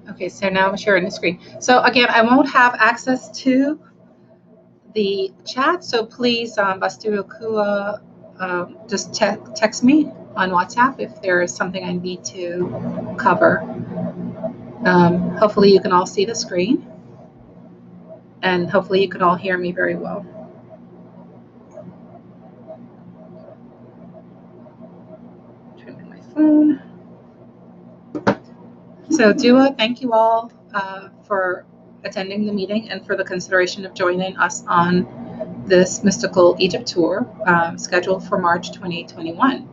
Okay, so now I'm sharing the screen. So again, I won't have access to the chat, so please, Bastuokua, just text me on WhatsApp if there is something I need to cover. Hopefully you can all see the screen, and hopefully you can all hear me very well. Turn on my phone. So Dua, thank you all for attending the meeting and for the consideration of joining us on this Mystical Egypt tour scheduled for March 2021.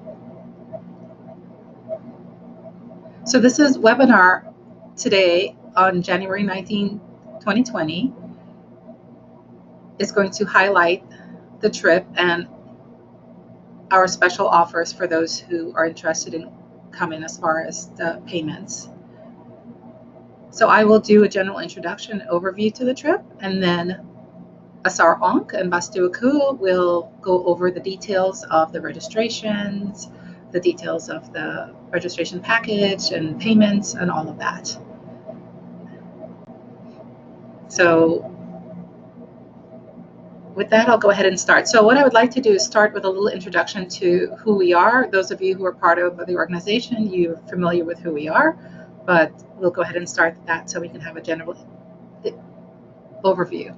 So this is webinar today on January 19, 2020. Is going to highlight the trip and our special offers for those who are interested in coming as far as the payments. So I will do a general introduction overview to the trip, and then Asar Onk and Bastuoku will go over the details of the registrations, the details of the registration package and payments and all of that. So with that, I'll go ahead and start. So what I would like to do is start with a little introduction to who we are. Those of you who are part of the organization, you're familiar with who we are, but we'll go ahead and start that so we can have a general overview.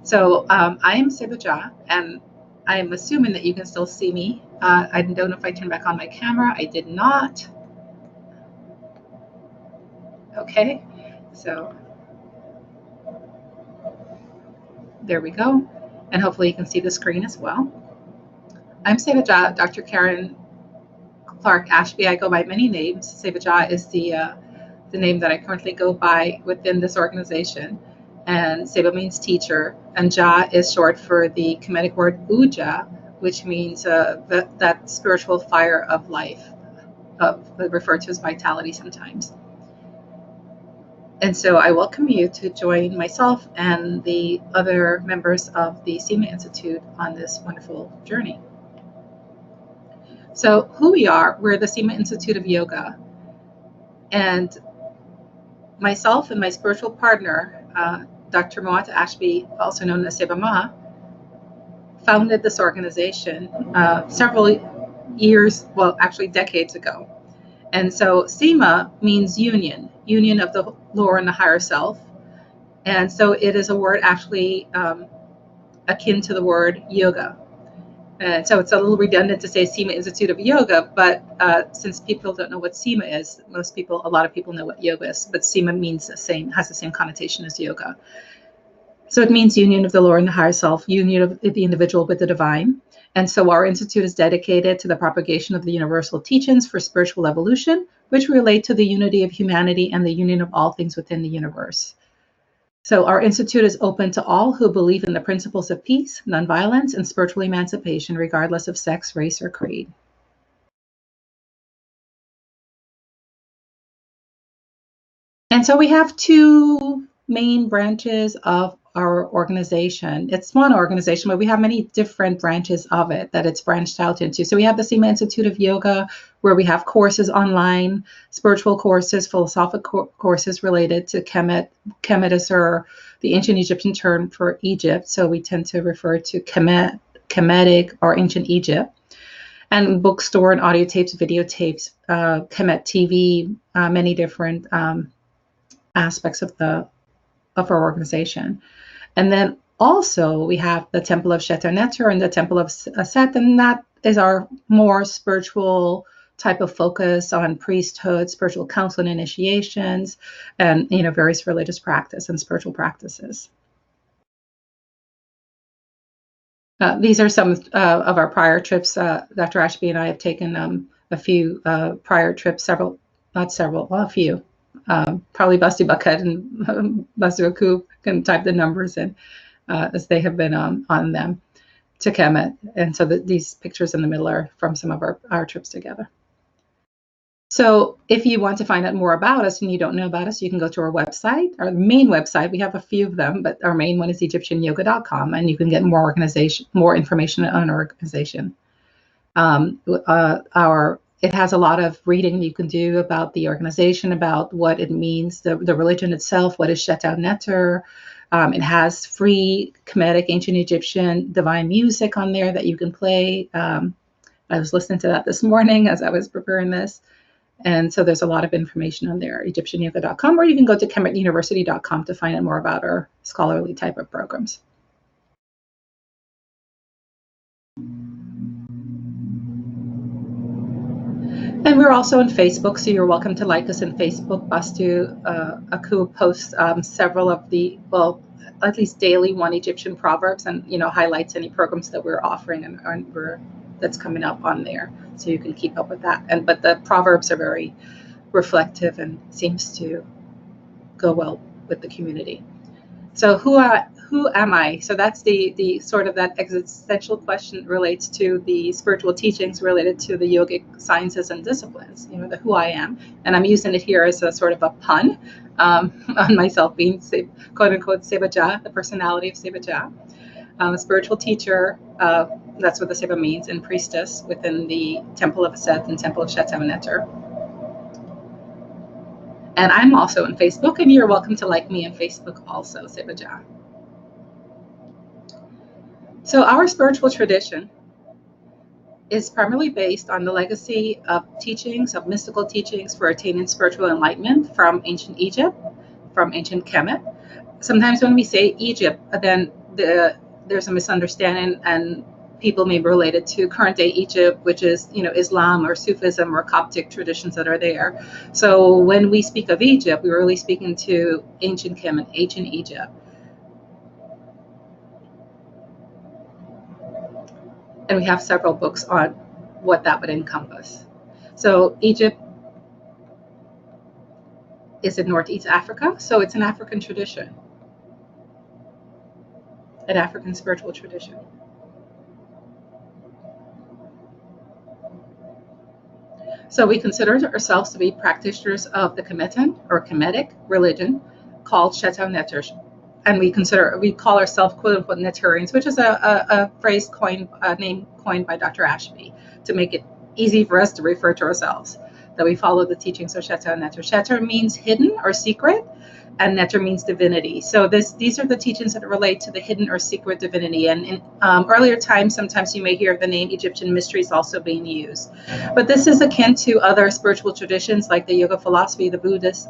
So I am Weseba, and I am assuming that you can still see me. I don't know if I turned back on my camera. I did not. Okay, so there we go. And hopefully you can see the screen as well. I'm Weseba, Dr. Karen Clark Ashby. I go by many names. Weseba is the name that I currently go by within this organization. And Seba means teacher, and Ja is short for the Kemetic word Uja, which means that spiritual fire of life, referred to as vitality sometimes. And so I welcome you to join myself and the other members of the Cyma Institute on this wonderful journey. So who we are, we're the Cyma Institute of Yoga. And myself and my spiritual partner, Dr. Moata Ashby, also known as Seba Ma, founded this organization several years, well, actually decades ago. And so Cyma means union of the lower and the higher self. And so it is a word actually akin to the word yoga. And so it's a little redundant to say Cyma Institute of Yoga, but since people don't know what Cyma is, a lot of people know what yoga is, but Cyma means has the same connotation as yoga. So it means union of the lower and the higher self, union of the individual with the divine. And so our institute is dedicated to the propagation of the universal teachings for spiritual evolution, which relate to the unity of humanity and the union of all things within the universe. So our institute is open to all who believe in the principles of peace, nonviolence, and spiritual emancipation, regardless of sex, race, or creed. And so we have two main branches of our organization. It's one organization, but we have many different branches of it that it's branched out into. So we have the Cyma Institute of Yoga, where we have courses online, spiritual courses, philosophical courses related to Kemet. Kemet is the ancient Egyptian term for Egypt. So we tend to refer to Kemet, Kemetic, or ancient Egypt. And bookstore and audio tapes, videotapes, Kemet TV, many different aspects of our organization. And then also we have the Temple of Shetar and the Temple of Set, and that is our more spiritual type of focus on priesthood, spiritual counsel and initiations, and various religious practice and spiritual practices. These are some of our prior trips. Dr. Ashby and I have taken a few prior trips, a few. Probably Basti Bucket and Bastuoku can type the numbers in as they have been on them to Kemet. And so these pictures in the middle are from some of our trips together. So if you want to find out more about us and you don't know about us, you can go to our website, our main website. We have a few of them, but our main one is EgyptianYoga.com, and you can get more information on our organization. Our it has a lot of reading you can do about the organization, about what it means, the religion itself, what is Shetau Neter. It has free Kemetic ancient Egyptian divine music on there that you can play. I was listening to that this morning as I was preparing this. And so there's a lot of information on there, EgyptianYoga.com, or you can go to KemetUniversity.com to find out more about our scholarly type of programs. And we're also on Facebook, so you're welcome to like us on Facebook. Bastu Aku posts several of the, well, at least daily one Egyptian proverbs, and highlights any programs that we're offering and that's coming up on there, so you can keep up with that. But the proverbs are very reflective and seems to go well with the community. So who am I? So that's the sort of that existential question relates to the spiritual teachings related to the yogic sciences and disciplines, the who I am. And I'm using it here as a sort of a pun on myself being, quote unquote, Sebaja, the personality of Sebaja. A spiritual teacher, that's what the Seba means, and priestess within the Temple of Set and Temple of Shetau Neter. And I'm also on Facebook, and you're welcome to like me on Facebook also, Sebaja. So our spiritual tradition is primarily based on the legacy of teachings, of mystical teachings for attaining spiritual enlightenment from ancient Egypt, from ancient Kemet. Sometimes when we say Egypt, then there's a misunderstanding, and people may relate it to current day Egypt, which is, Islam or Sufism or Coptic traditions that are there. So when we speak of Egypt, we're really speaking to ancient Kemet, ancient Egypt. And we have several books on what that would encompass. So Egypt is in Northeast Africa, so it's an African tradition, an African spiritual tradition. So we consider ourselves to be practitioners of the Kemetan or Kemetic religion called Shetau Neter. And we call ourselves quote unquote Netarians, which is a phrase name coined by Dr. Ashby to make it easy for us to refer to ourselves, that we follow the teachings of Shetau Neter. Shetau means hidden or secret, and Neter means divinity. So these are the teachings that relate to the hidden or secret divinity. And in earlier times, sometimes you may hear the name Egyptian mysteries also being used. But this is akin to other spiritual traditions like the yoga philosophy, the Buddhist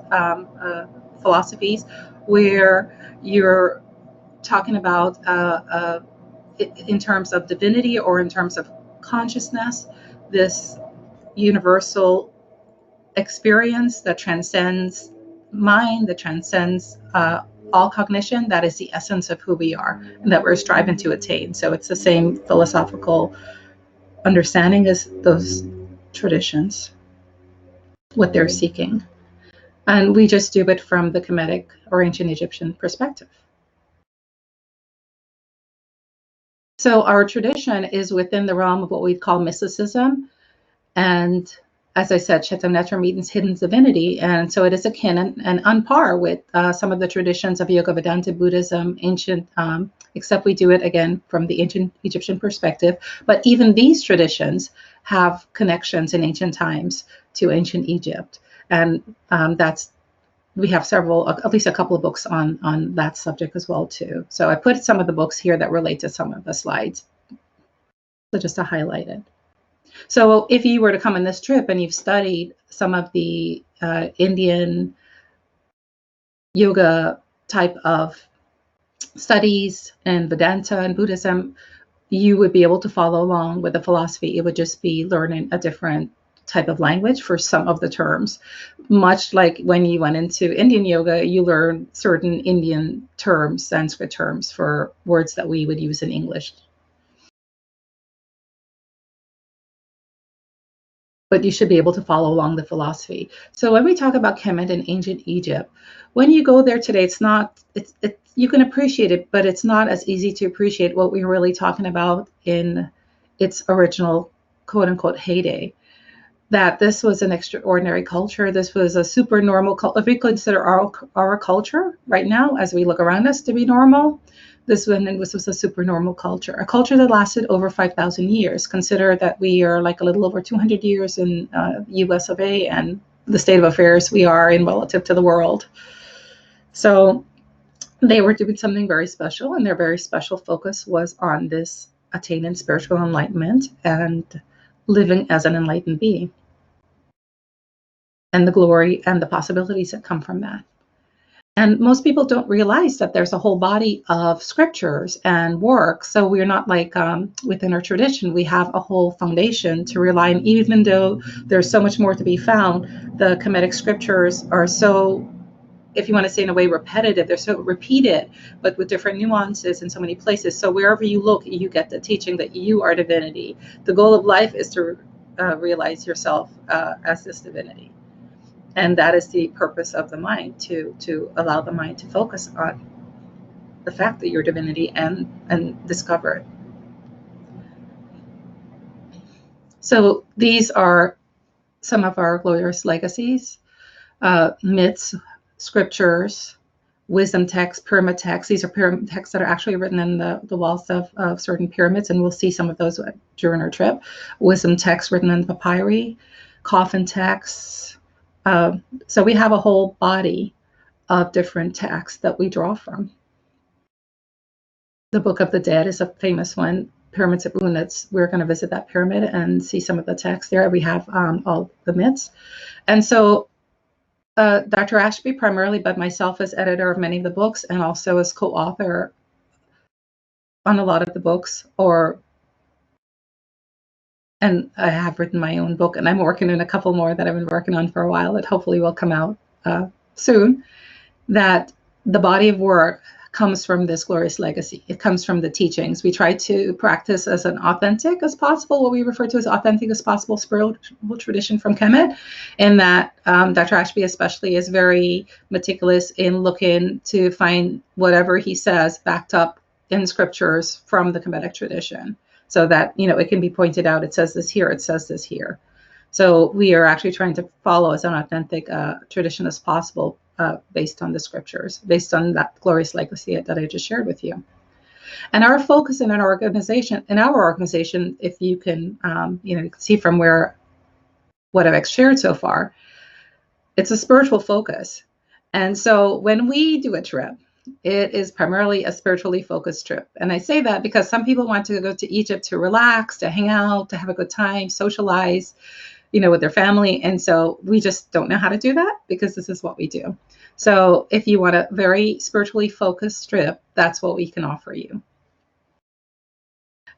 philosophies, where you're talking about in terms of divinity or in terms of consciousness, this universal experience that transcends mind, that transcends all cognition. That is the essence of who we are and that we're striving to attain. So it's the same philosophical understanding as those traditions, what they're seeking. And we just do it from the Kemetic or ancient Egyptian perspective. So our tradition is within the realm of what we call mysticism. And as I said, Shetau Neter means hidden divinity. And so it is akin and on par with some of the traditions of Yoga Vedanta Buddhism, ancient, except we do it again from the ancient Egyptian perspective. But even these traditions have connections in ancient times to ancient Egypt. And we have several, at least a couple of books on that subject as well too. So I put some of the books here that relate to some of the slides, so just to highlight it. So if you were to come on this trip and you've studied some of the Indian yoga type of studies and Vedanta and Buddhism, you would be able to follow along with the philosophy. It would just be learning a different type of language for some of the terms, much like when you went into Indian yoga, you learn certain Indian terms, Sanskrit terms for words that we would use in English. But you should be able to follow along the philosophy. So when we talk about Kemet in ancient Egypt, when you go there today, you can appreciate it, but it's not as easy to appreciate what we're really talking about in its original quote unquote heyday. That this was an extraordinary culture. This was a super normal culture. If we consider our culture right now, as we look around us to be normal, this was a supernormal culture, a culture that lasted over 5,000 years. Consider that we are like a little over 200 years in US of A, and the state of affairs we are in relative to the world. So they were doing something very special, and their very special focus was on this attaining spiritual enlightenment and living as an enlightened being, and the glory and the possibilities that come from that. And most people don't realize that there's a whole body of scriptures and work. So we're not like within our tradition, we have a whole foundation to rely on, even though there's so much more to be found. The Kemetic scriptures are so, if you want to say in a way, repetitive. They're so repeated, but with different nuances in so many places. So wherever you look, you get the teaching that you are divinity. The goal of life is to realize yourself as this divinity. And that is the purpose of the mind, to allow the mind to focus on the fact that you're divinity and discover it. So these are some of our glorious legacies: myths, scriptures, wisdom texts, pyramid texts. These are pyramid texts that are actually written in the walls of certain pyramids, and we'll see some of those during our trip. Wisdom texts written in papyri, coffin texts. So we have a whole body of different texts that we draw from. The Book of the Dead is a famous one. Pyramids at Units. We're going to visit that pyramid and see some of the text there. We have all the myths. And so Dr. Ashby primarily, but myself as editor of many of the books, and also as co-author on a lot of the books, and I have written my own book, and I'm working on a couple more that I've been working on for a while that hopefully will come out soon. That the body of work comes from this glorious legacy. It comes from the teachings. We try to practice as an authentic as possible, what we refer to as authentic as possible spiritual tradition from Kemet, and that Dr. Ashby especially is very meticulous in looking to find whatever he says backed up in scriptures from the Kemetic tradition, so that, you know, it can be pointed out, it says this here, it says this here. So we are actually trying to follow as an authentic tradition as possible, based on the scriptures, based on that glorious legacy that I just shared with you. And our focus in our organization, if you can, you can see from what I've shared so far, it's a spiritual focus. And so when we do a trip, it is primarily a spiritually focused trip. And I say that because some people want to go to Egypt to relax, to hang out, to have a good time, socialize, with their family. And so we just don't know how to do that, because this is what we do. So if you want a very spiritually focused trip, that's what we can offer you.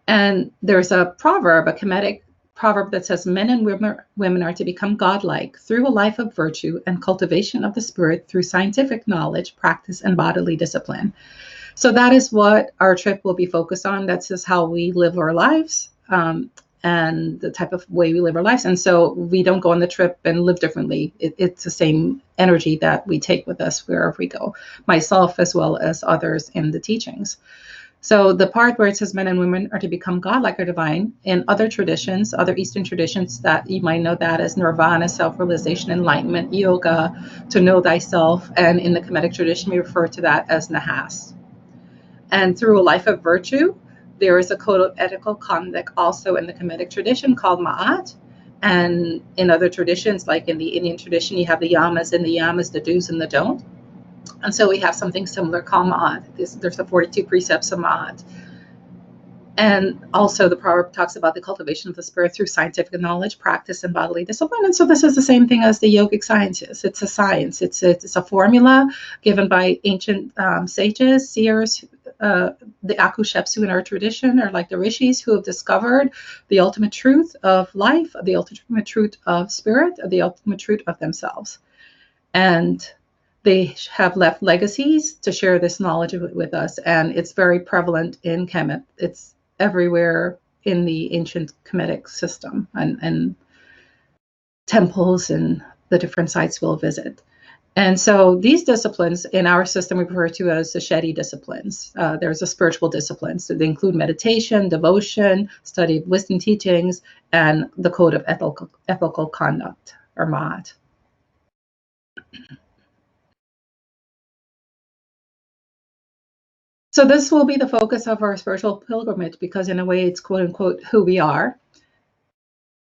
And there's a proverb, a Kemetic proverb, that says men and women are to become godlike through a life of virtue and cultivation of the spirit through scientific knowledge, practice, and bodily discipline. So that is what our trip will be focused on. That's just how we live our lives. And the type of way we live our lives. And so we don't go on the trip and live differently. It's the same energy that we take with us wherever we go, myself as well as others in the teachings. So the part where it says men and women are to become godlike or divine, in other traditions, other Eastern traditions, that you might know that as nirvana, self-realization, enlightenment, yoga, to know thyself. And in the Kemetic tradition, we refer to that as nahas. And through a life of virtue, there is a code of ethical conduct also in the Kemetic tradition called Ma'at. And in other traditions, like in the Indian tradition, you have the yamas and the yamas, the do's and the don't. And so we have something similar called Ma'at. There's the 42 precepts of Ma'at. And also the proverb talks about the cultivation of the spirit through scientific knowledge, practice, and bodily discipline. And so this is the same thing as the yogic sciences. It's a science. It's a formula given by ancient sages, seers. The Akushepsu in our tradition are like the rishis who have discovered the ultimate truth of life, the ultimate truth of spirit, the ultimate truth of themselves. And they have left legacies to share this knowledge with us. And it's very prevalent in Kemet. It's everywhere in the ancient Kemetic system, and temples and the different sites we'll visit. And so these disciplines in our system we refer to as the Shedi disciplines. There's a spiritual disciplines. So they include meditation, devotion, study of wisdom teachings, and the code of ethical conduct, or Ma'at. So this will be the focus of our spiritual pilgrimage because in a way it's quote unquote who we are.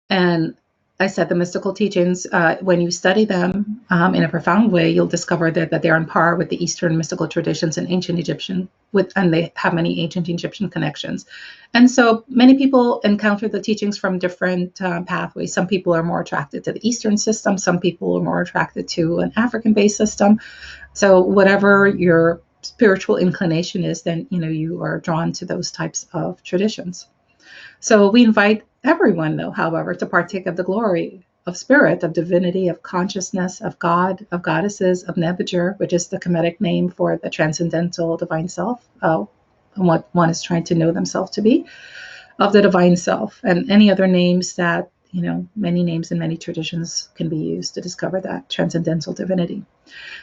And I said the mystical teachings, when you study them in a profound way, you'll discover that they're on par with the Eastern mystical traditions and ancient Egyptian, and they have many ancient Egyptian connections. And so many people encounter the teachings from different pathways. Some people are more attracted to the Eastern system. Some people are more attracted to an African-based system. So whatever your spiritual inclination is, then you are drawn to those types of traditions. So we invite everyone, though, however, to partake of the glory of spirit, of divinity, of consciousness, of God, of goddesses, of Nebuchadnezzar, which is the Kemetic name for the transcendental divine self, and what one is trying to know themselves to be, of the divine self, and any other names that, many names in many traditions can be used to discover that transcendental divinity.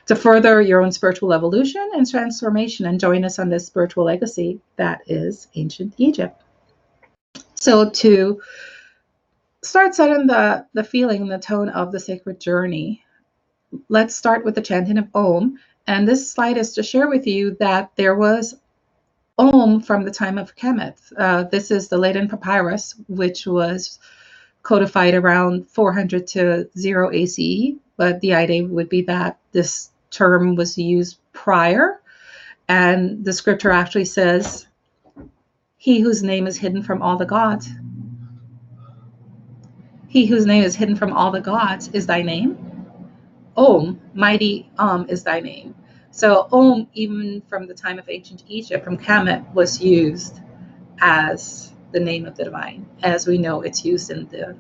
To further your own spiritual evolution and transformation, and join us on this spiritual legacy that is ancient Egypt. So to start setting the feeling and the tone of the sacred journey, let's start with the chanting of Om. And this slide is to share with you that there was Om from the time of Kemet. This is the Leiden Papyrus, which was codified around 400 to 0 ACE, but the idea would be that this term was used prior. And the scripture actually says, he whose name is hidden from all the gods. He whose name is hidden from all the gods is thy name. Om, mighty is thy name. So Om, even from the time of ancient Egypt, from Kemet, was used as the name of the divine. As we know, it's used in the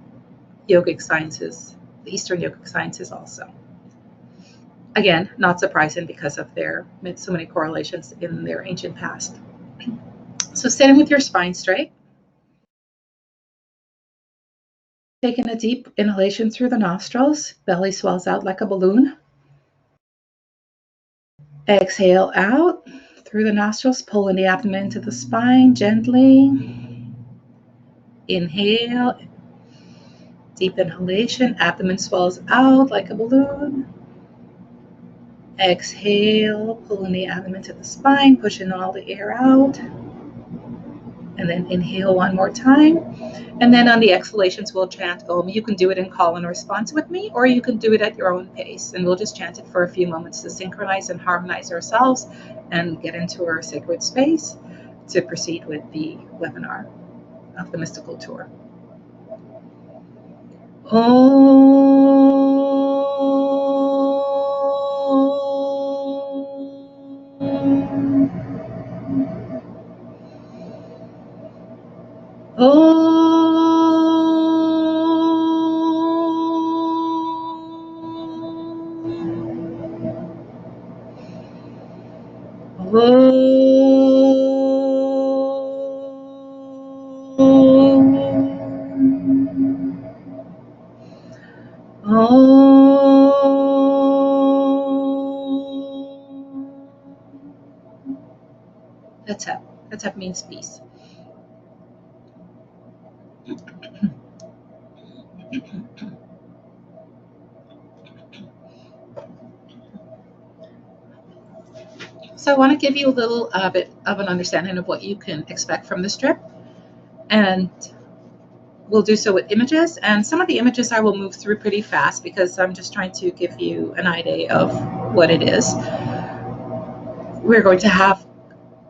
yogic sciences, the Eastern yogic sciences also. Again, not surprising because of their so many correlations in their ancient past. So sitting with your spine straight. Taking a deep inhalation through the nostrils, belly swells out like a balloon. Exhale out through the nostrils, pulling the abdomen into the spine gently. Inhale, deep inhalation, abdomen swells out like a balloon. Exhale, pulling the abdomen to the spine, pushing all the air out. And then inhale one more time. And then on the exhalations, we'll chant Om. You can do it in call and response with me, or you can do it at your own pace. And we'll just chant it for a few moments to synchronize and harmonize ourselves and get into our sacred space to proceed with the webinar of the mystical tour. Atep. Atep means peace. So I want to give you a little bit of an understanding of what you can expect from this trip. And we'll do so with images. And some of the images I will move through pretty fast because I'm just trying to give you an idea of what it is. We're going to have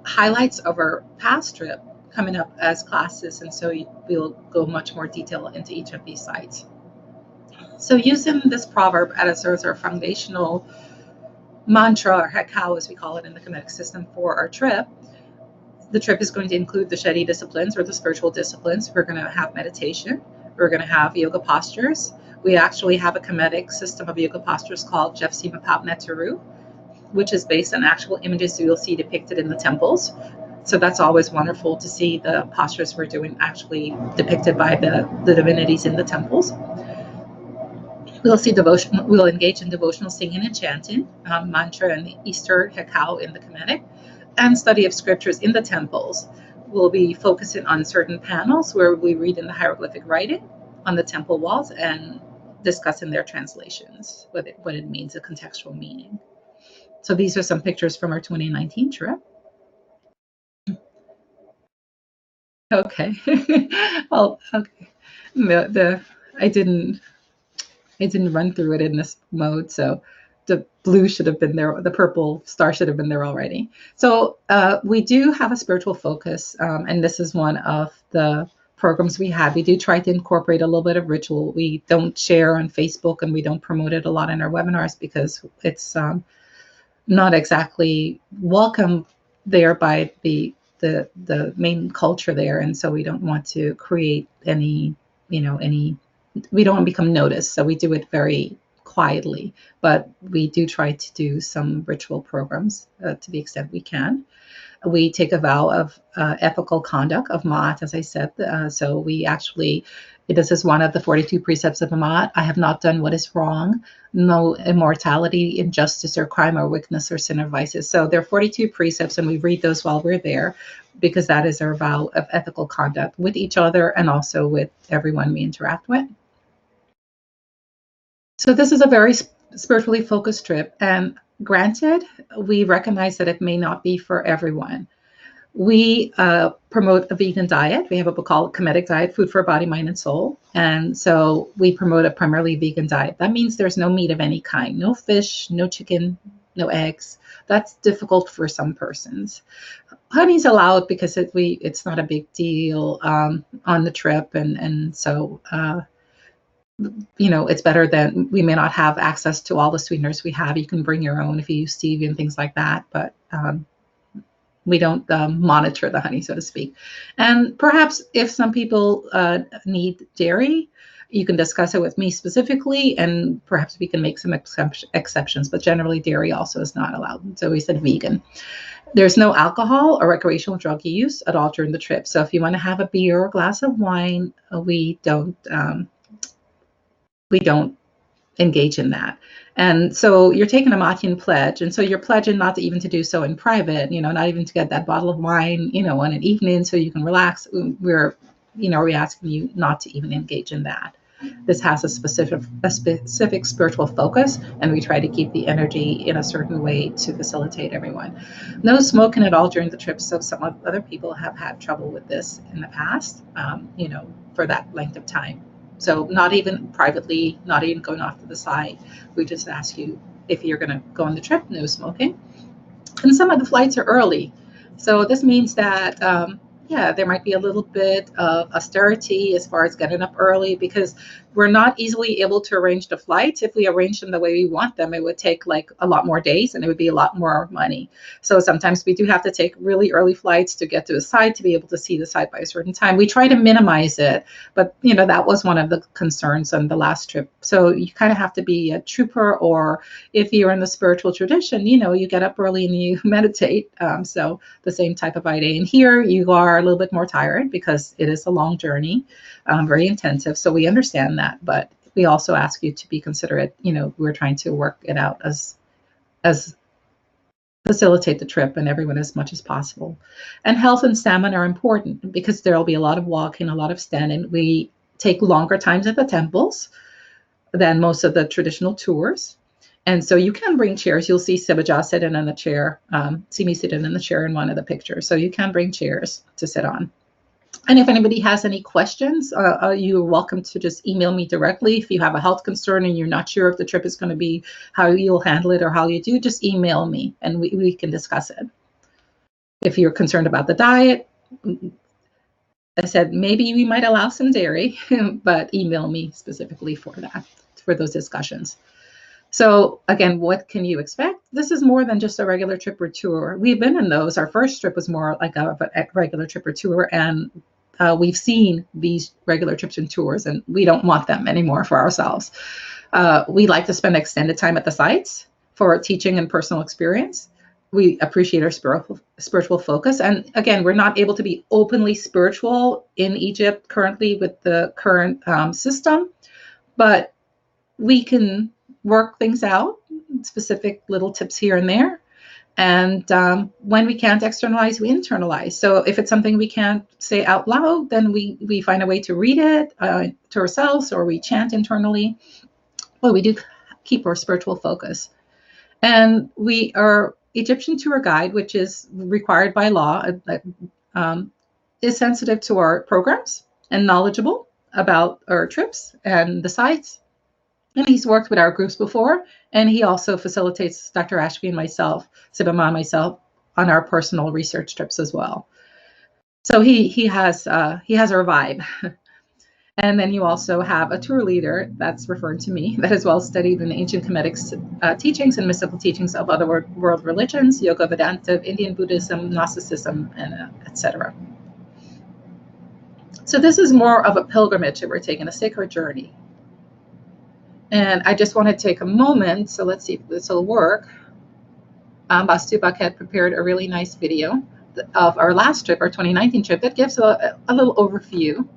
highlights of our past trip coming up as classes. And so we'll go much more detail into each of these sites. So using this proverb as our foundational mantra, or hekau as we call it in the Kemetic system for our trip, the trip is going to include the Shadi disciplines or the spiritual disciplines. We're going to have meditation. We're going to have yoga postures. We actually have a Kemetic system of yoga postures called WSeba, which is based on actual images you'll see depicted in the temples. So that's always wonderful to see the postures we're doing actually depicted by the divinities in the temples. We'll see devotion. We'll engage in devotional singing and chanting, mantra and the Easter hekau in the Kemetic, and study of scriptures in the temples. We'll be focusing on certain panels where we read in the hieroglyphic writing on the temple walls and discussing their translations, what it means, a contextual meaning. So these are some pictures from our 2019 trip. Okay. Well, okay. The I didn't I didn't run through it in this mode, so the blue should have been there. The purple star should have been there already. So we do have a spiritual focus, and this is one of the programs we have. We do try to incorporate a little bit of ritual. We don't share on Facebook, and we don't promote it a lot in our webinars because it's not exactly welcome there by the main culture there, and so we don't want to create any, any, we don't want to become noticed, so we do it very quietly, but we do try to do some ritual programs to the extent we can. We take a vow of ethical conduct of Ma'at, as I said. So we actually, this is one of the 42 precepts of Ma'at. I have not done what is wrong, no immortality, injustice, or crime, or wickedness, or sin, or vices. So there are 42 precepts, and we read those while we're there because that is our vow of ethical conduct with each other and also with everyone we interact with. So this is a very spiritually focused trip, and granted, we recognize that it may not be for everyone. We promote a vegan diet. We have a book called KemetEgypt Diet, Food for Body, Mind, and Soul. And so we promote a primarily vegan diet. That means there's no meat of any kind, no fish, no chicken, no eggs. That's difficult for some persons. Honey's allowed because it's not a big deal on the trip. And so, it's better than, we may not have access to all the sweeteners we have. You can bring your own if you use stevia and things like that. But we don't monitor the honey, so to speak. And perhaps if some people need dairy, you can discuss it with me specifically, and perhaps we can make some exceptions. But generally, dairy also is not allowed. So we said vegan. There's no alcohol or recreational drug use at all during the trip. So if you want to have a beer or a glass of wine, we don't engage in that. And so you're taking a Machian pledge. And so you're pledging not to even to do so in private, not even to get that bottle of wine, on an evening so you can relax. We're asking you not to even engage in that. This has a specific spiritual focus, and we try to keep the energy in a certain way to facilitate everyone. No smoking at all during the trip. So some other people have had trouble with this in the past, for that length of time. So not even privately, not even going off to the side. We just ask you, if you're going to go on the trip, no smoking. And some of the flights are early. So this means that, there might be a little bit of austerity as far as getting up early, because we're not easily able to arrange the flights. If we arrange them the way we want them, it would take like a lot more days and it would be a lot more money. So sometimes we do have to take really early flights to get to a site to be able to see the site by a certain time. We try to minimize it, but that was one of the concerns on the last trip. So you kind of have to be a trooper, or if you're in the spiritual tradition, you get up early and you meditate. So the same type of idea. And here you are a little bit more tired because it is a long journey, very intensive. So we understand that, but we also ask you to be considerate. We're trying to work it out as facilitate the trip and everyone as much as possible. And health and stamina are important because there will be a lot of walking, a lot of standing. We take longer times at the temples than most of the traditional tours. And so you can bring chairs. You'll see Sibaja sitting in the chair, see me sitting in the chair in one of the pictures. So you can bring chairs to sit on. And if anybody has any questions, you're welcome to just email me directly. If you have a health concern and you're not sure if the trip is going to be how you'll handle it or how you do, just email me and we can discuss it. If you're concerned about the diet, I said maybe we might allow some dairy, but email me specifically for that, for those discussions. So again, what can you expect? This is more than just a regular trip or tour. We've been in those. Our first trip was more like a regular trip or tour, and we've seen these regular trips and tours, and we don't want them anymore for ourselves. We like to spend extended time at the sites for teaching and personal experience. We appreciate our spiritual focus. And again, we're not able to be openly spiritual in Egypt currently with the current system, but we can work things out, specific little tips here and there. And when we can't externalize, we internalize. So if it's something we can't say out loud, then we find a way to read it to ourselves, or we chant internally. Well, we do keep our spiritual focus. And we are Egyptian tour guide, which is required by law. is sensitive to our programs and knowledgeable about our trips and the sites. And he's worked with our groups before, and he also facilitates Dr. Ashby and myself, Sibama and myself, on our personal research trips as well. So he has our vibe. And then you also have a tour leader that's referring to me that is well studied in ancient Kemetic teachings and mystical teachings of other world religions, Yoga, Vedanta, Indian Buddhism, Gnosticism, and etc. So this is more of a pilgrimage that we're taking, a sacred journey. And I just want to take a moment, so let's see if this will work. Bastu had prepared a really nice video of our last trip, our 2019 trip, that gives a little overview.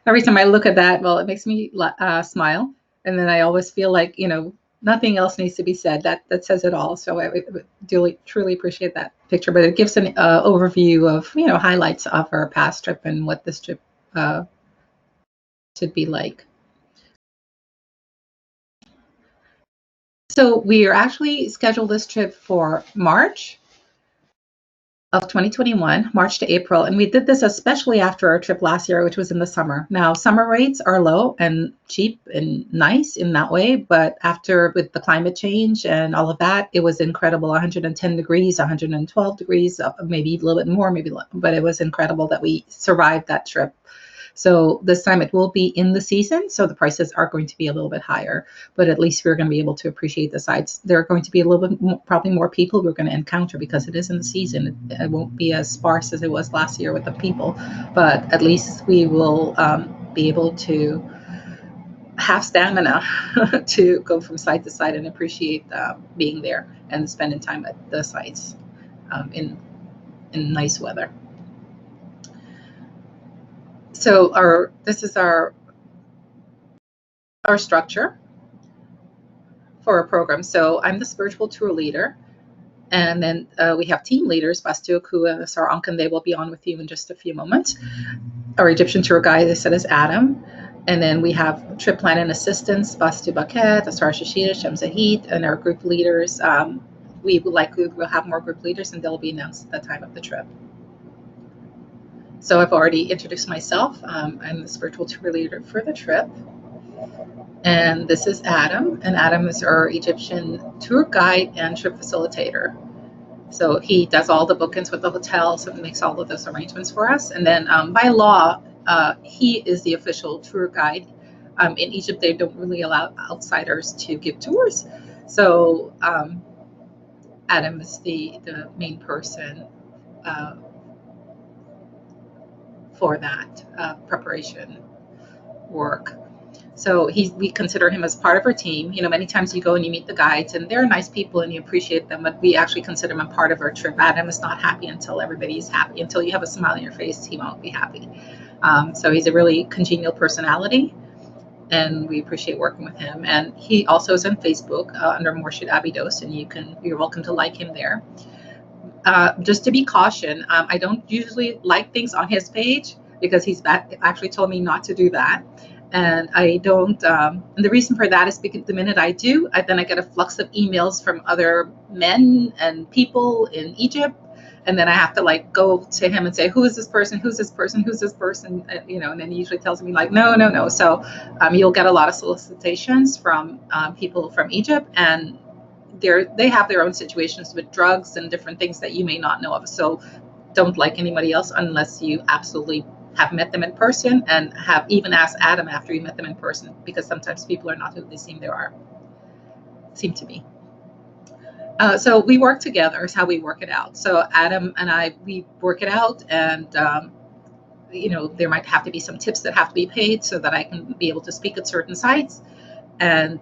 Every time I look at that, well, it makes me smile, and then I always feel like nothing else needs to be said. That says it all. So I do truly appreciate that picture, but it gives an overview of highlights of our past trip and what this trip should be like. So we are actually scheduled this trip for March of 2021, March to April. And we did this especially after our trip last year, which was in the summer. Now, summer rates are low and cheap and nice in that way. But with the climate change and all of that, it was incredible. 110 degrees, 112 degrees, maybe a little bit more, but it was incredible that we survived that trip. So this time it will be in the season, so the prices are going to be a little bit higher, but at least we're going to be able to appreciate the sites. There are going to be a little bit more, probably more people we're going to encounter because it is in the season. It won't be as sparse as it was last year with the people, but at least we will be able to have stamina to go from site to site and appreciate being there and spending time at the sites in nice weather. So this is our structure for a program. So I'm the spiritual tour leader, and then we have team leaders. Bastu Akua, Sarankan, they will be on with you in just a few moments. Our Egyptian tour guide, they said, is Adam. And then we have trip planning assistants, Bastu Baket, Asrar Shashida, Shamzahid, and our group leaders. We'll have more group leaders, and they'll be announced at the time of the trip. So I've already introduced myself. I'm the spiritual tour leader for the trip. And this is Adam, and Adam is our Egyptian tour guide and trip facilitator. So he does all the bookings with the hotels and makes all of those arrangements for us. And then by law, he is the official tour guide. In Egypt, they don't really allow outsiders to give tours. So Adam is the main person for that preparation work. So we consider him as part of our team. Many times you go and you meet the guides, and they're nice people and you appreciate them, but we actually consider him a part of our trip. Adam is not happy until everybody's happy. Until you have a smile on your face, he won't be happy. So he's a really congenial personality, and we appreciate working with him. And he also is on Facebook under Morshid Abidos, and you're welcome to like him there. Just to be cautioned, I don't usually like things on his page because he's actually told me not to do that. And I don't, and the reason for that is because the minute I do, then I get a flux of emails from other men and people in Egypt. And then I have to like go to him and say, who is this person? Who's this person? Who's this person? And then he usually tells me like, no. So you'll get a lot of solicitations from people from Egypt, and they have their own situations with drugs and different things that you may not know of. So don't like anybody else unless you absolutely have met them in person, and have even asked Adam after you met them in person, because sometimes people are not who they seem to be. So we work together is how we work it out. So Adam and I, we work it out, and there might have to be some tips that have to be paid so that I can be able to speak at certain sites, and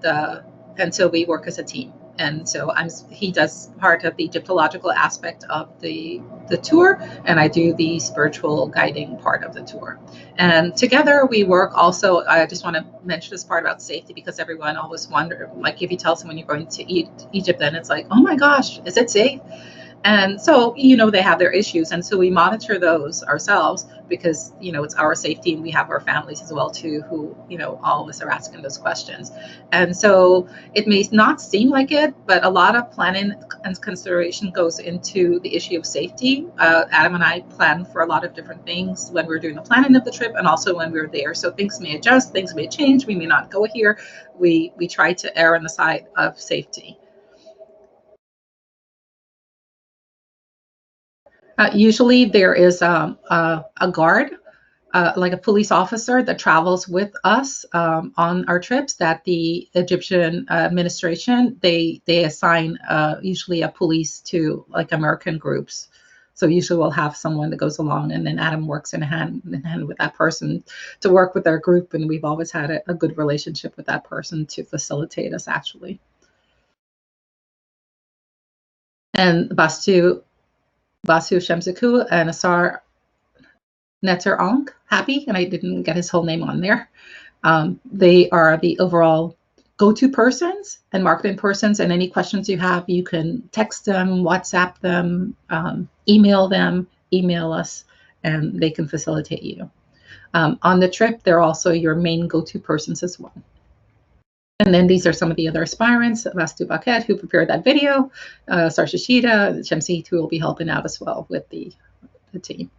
so we work as a team. And so he does part of the Egyptological aspect of the tour, and I do the spiritual guiding part of the tour. And together we work also. I just want to mention this part about safety, because everyone always wonders, like if you tell someone you're going to Egypt, then it's like, oh my gosh, is it safe? And so, they have their issues. And so we monitor those ourselves, because, it's our safety, and we have our families as well, too, who, all of us are asking those questions. And so it may not seem like it, but a lot of planning and consideration goes into the issue of safety. Adam and I plan for a lot of different things when we're doing the planning of the trip, and also when we're there. So things may adjust, things may change, we may not go here. We try to err on the side of safety. Usually there is a guard, like a police officer that travels with us on our trips, that the Egyptian administration, they assign usually a police to, like, American groups. So usually we'll have someone that goes along, and then Adam works hand in hand with that person to work with our group. And we've always had a good relationship with that person to facilitate us, actually. And Bastu Shemsiku and Asar Netter Onk, Happy, and I didn't get his whole name on there. They are the overall go-to persons and marketing persons, and any questions you have, you can text them, WhatsApp them, email us, and they can facilitate you. On the trip, they're also your main go-to persons as well. And then these are some of the other aspirants: Vastu Baket, who prepared that video, Sarshashida, Shemsi, who will be helping out as well with the team.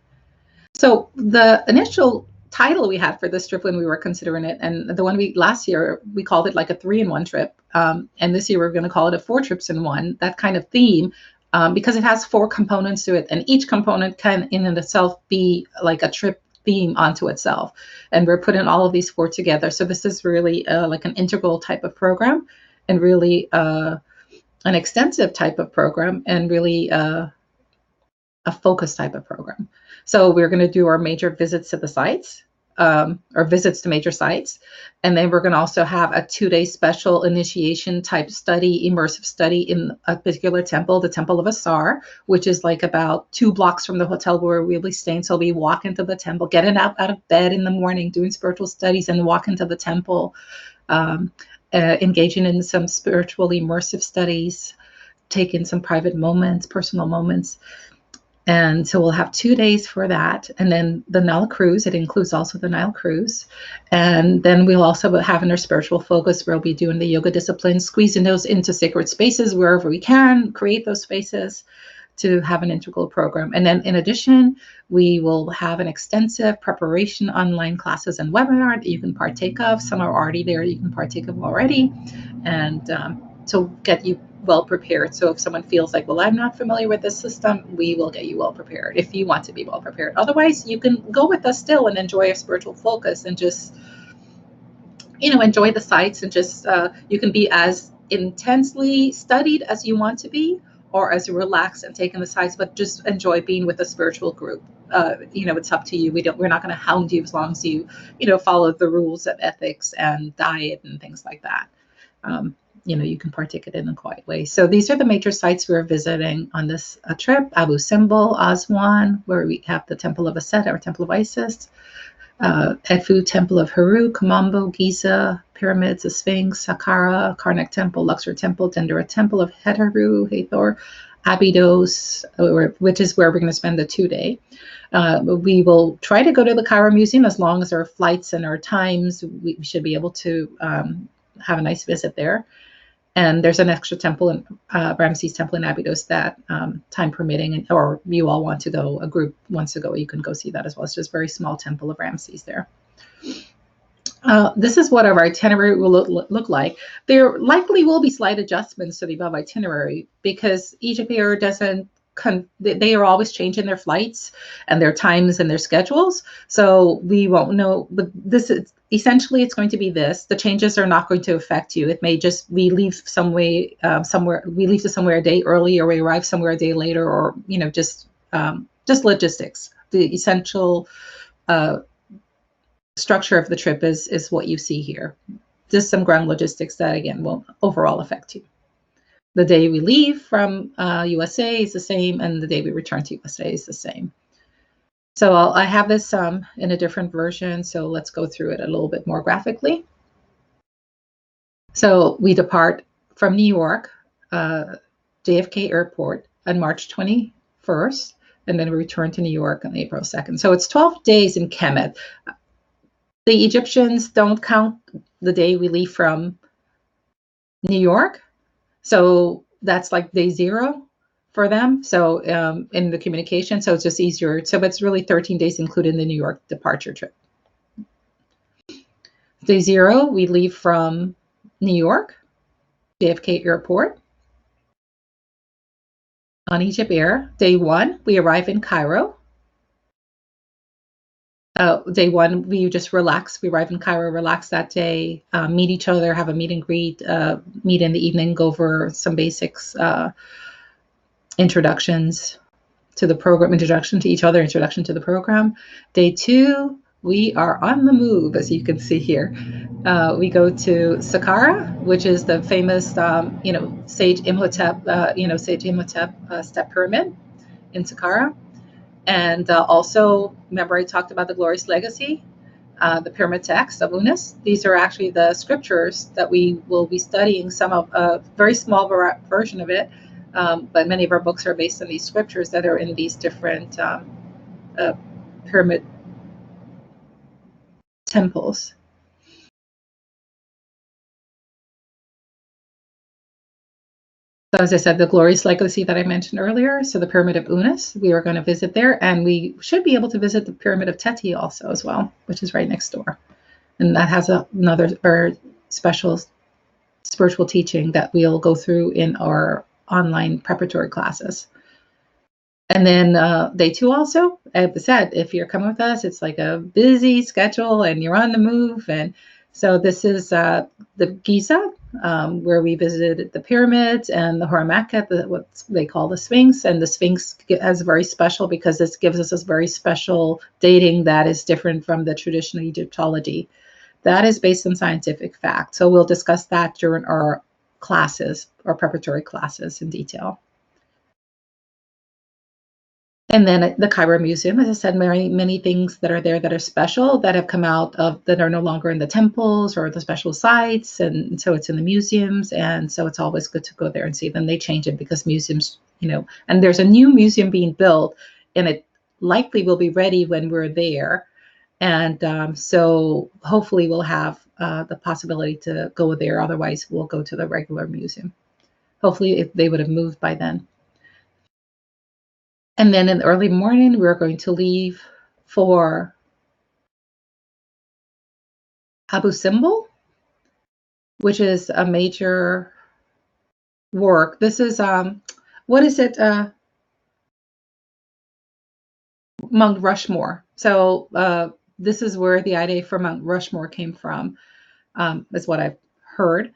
So the initial title we had for this trip when we were considering it, and the one last year, we called it like a 3-in-1 trip. And this year we're going to call it a 4 trips in 1, that kind of theme, because it has 4 components to it. And each component can in and itself be like a trip theme onto itself. And we're putting all of these 4 together. So this is really like an integral type of program, and really an extensive type of program, and really a focus type of program. So we're going to do our major visits to the sites, or visits to major sites. And then we're going to also have a 2-day special initiation type study, immersive study in a particular temple, the Temple of Asar, which is like about 2 blocks from the hotel where we'll be staying. So we walk into the temple, getting out of bed in the morning, doing spiritual studies, and walk into the temple, engaging in some spiritual immersive studies, taking some private moments, personal moments. And so we'll have 2 days for that. And then the Nile cruise, it includes also the Nile cruise. And then we'll also have our spiritual focus, where we'll be doing the yoga disciplines, squeezing those into sacred spaces wherever we can, create those spaces to have an integral program. And then in addition, we will have an extensive preparation online classes and webinar that you can partake of. Some are already there, you can partake of already. And to get you well prepared. So if someone feels like, well, I'm not familiar with this system, we will get you well prepared if you want to be well prepared. Otherwise, you can go with us still and enjoy a spiritual focus, and just, enjoy the sites, and just, you can be as intensely studied as you want to be, or as relaxed and taking the sites, but just enjoy being with a spiritual group. It's up to you. We're not going to hound you as long as you, follow the rules of ethics and diet and things like that. You can partake it in a quiet way. So these are the major sites we're visiting on this trip: Abu Simbel, Aswan, where we have the Temple of Aset, or Temple of Isis, Edfu, Temple of Heru, Kamambo, Giza, Pyramids, the Sphinx, Saqqara, Karnak Temple, Luxor Temple, Dendera Temple of Heteru, Hathor, Abydos, which is where we're going to spend the 2-day. We will try to go to the Cairo Museum as long as our flights and our times. We should be able to have a nice visit there. And there's an extra temple in Ramses Temple in Abydos that, time permitting, or you all want to go, a group wants to go, you can go see that as well. It's just a very small temple of Ramses there. This is what our itinerary will look like. There likely will be slight adjustments to the above itinerary because Egypt Air doesn't, they are always changing their flights and their times and their schedules. So we won't know, but this is essentially, it's going to be this. The changes are not going to affect you. It may just, we leave somewhere a day early, or we arrive somewhere a day later, or, just logistics. The essential structure of the trip is what you see here. Just some ground logistics that, again, won't overall affect you. The day we leave from USA is the same, and the day we return to USA is the same. So I have this in a different version, so let's go through it a little bit more graphically. So we depart from New York, JFK Airport on March 21st, and then we return to New York on April 2nd. So it's 12 days in Kemet. The Egyptians don't count the day we leave from New York. So that's like day 0 for them. So in the communication, so it's just easier. So it's really 13 days included in the New York departure trip. Day 0, we leave from New York, JFK Airport on Egypt Air. Day 1, we arrive in Cairo. Day 1, we just relax. We arrive in Cairo, relax that day, meet each other, have a meet and greet, meet in the evening, go over some basics, introductions to the program, introduction to each other, introduction to the program. Day 2, we are on the move, as you can see here. We go to Saqqara, which is the famous, Sage Imhotep, step pyramid in Saqqara. And also, remember I talked about the Glorious Legacy, the pyramid text of Unas. These are actually the scriptures that we will be studying, some of a very small version of it, but many of our books are based on these scriptures that are in these different pyramid temples. So as I said, the Glorious Legacy that I mentioned earlier, so the Pyramid of Unas, we are going to visit there, and we should be able to visit the Pyramid of Teti also as well, which is right next door. And that has another very special spiritual teaching that we'll go through in our online preparatory classes. And then day 2 also, as I said, if you're coming with us, it's like a busy schedule and you're on the move. And so this is the Giza, where we visited the pyramids, and the Horamakhet, what they call the Sphinx. And the Sphinx is very special because this gives us this very special dating that is different from the traditional Egyptology. That is based on scientific fact. So we'll discuss that during our classes, our preparatory classes in detail. And then the Cairo Museum, as I said, many things that are there that are special, that have come out of, that are no longer in the temples or the special sites. And so it's in the museums. And so it's always good to go there and see them. They change it because museums, and there's a new museum being built, and it likely will be ready when we're there. And so hopefully we'll have the possibility to go there. Otherwise, we'll go to the regular museum. Hopefully, if they would have moved by then. And then in the early morning, we're going to leave for Abu Simbel, which is a major work. This is, what is it? Mount Rushmore. So this is where the idea for Mount Rushmore came from, is what I've heard.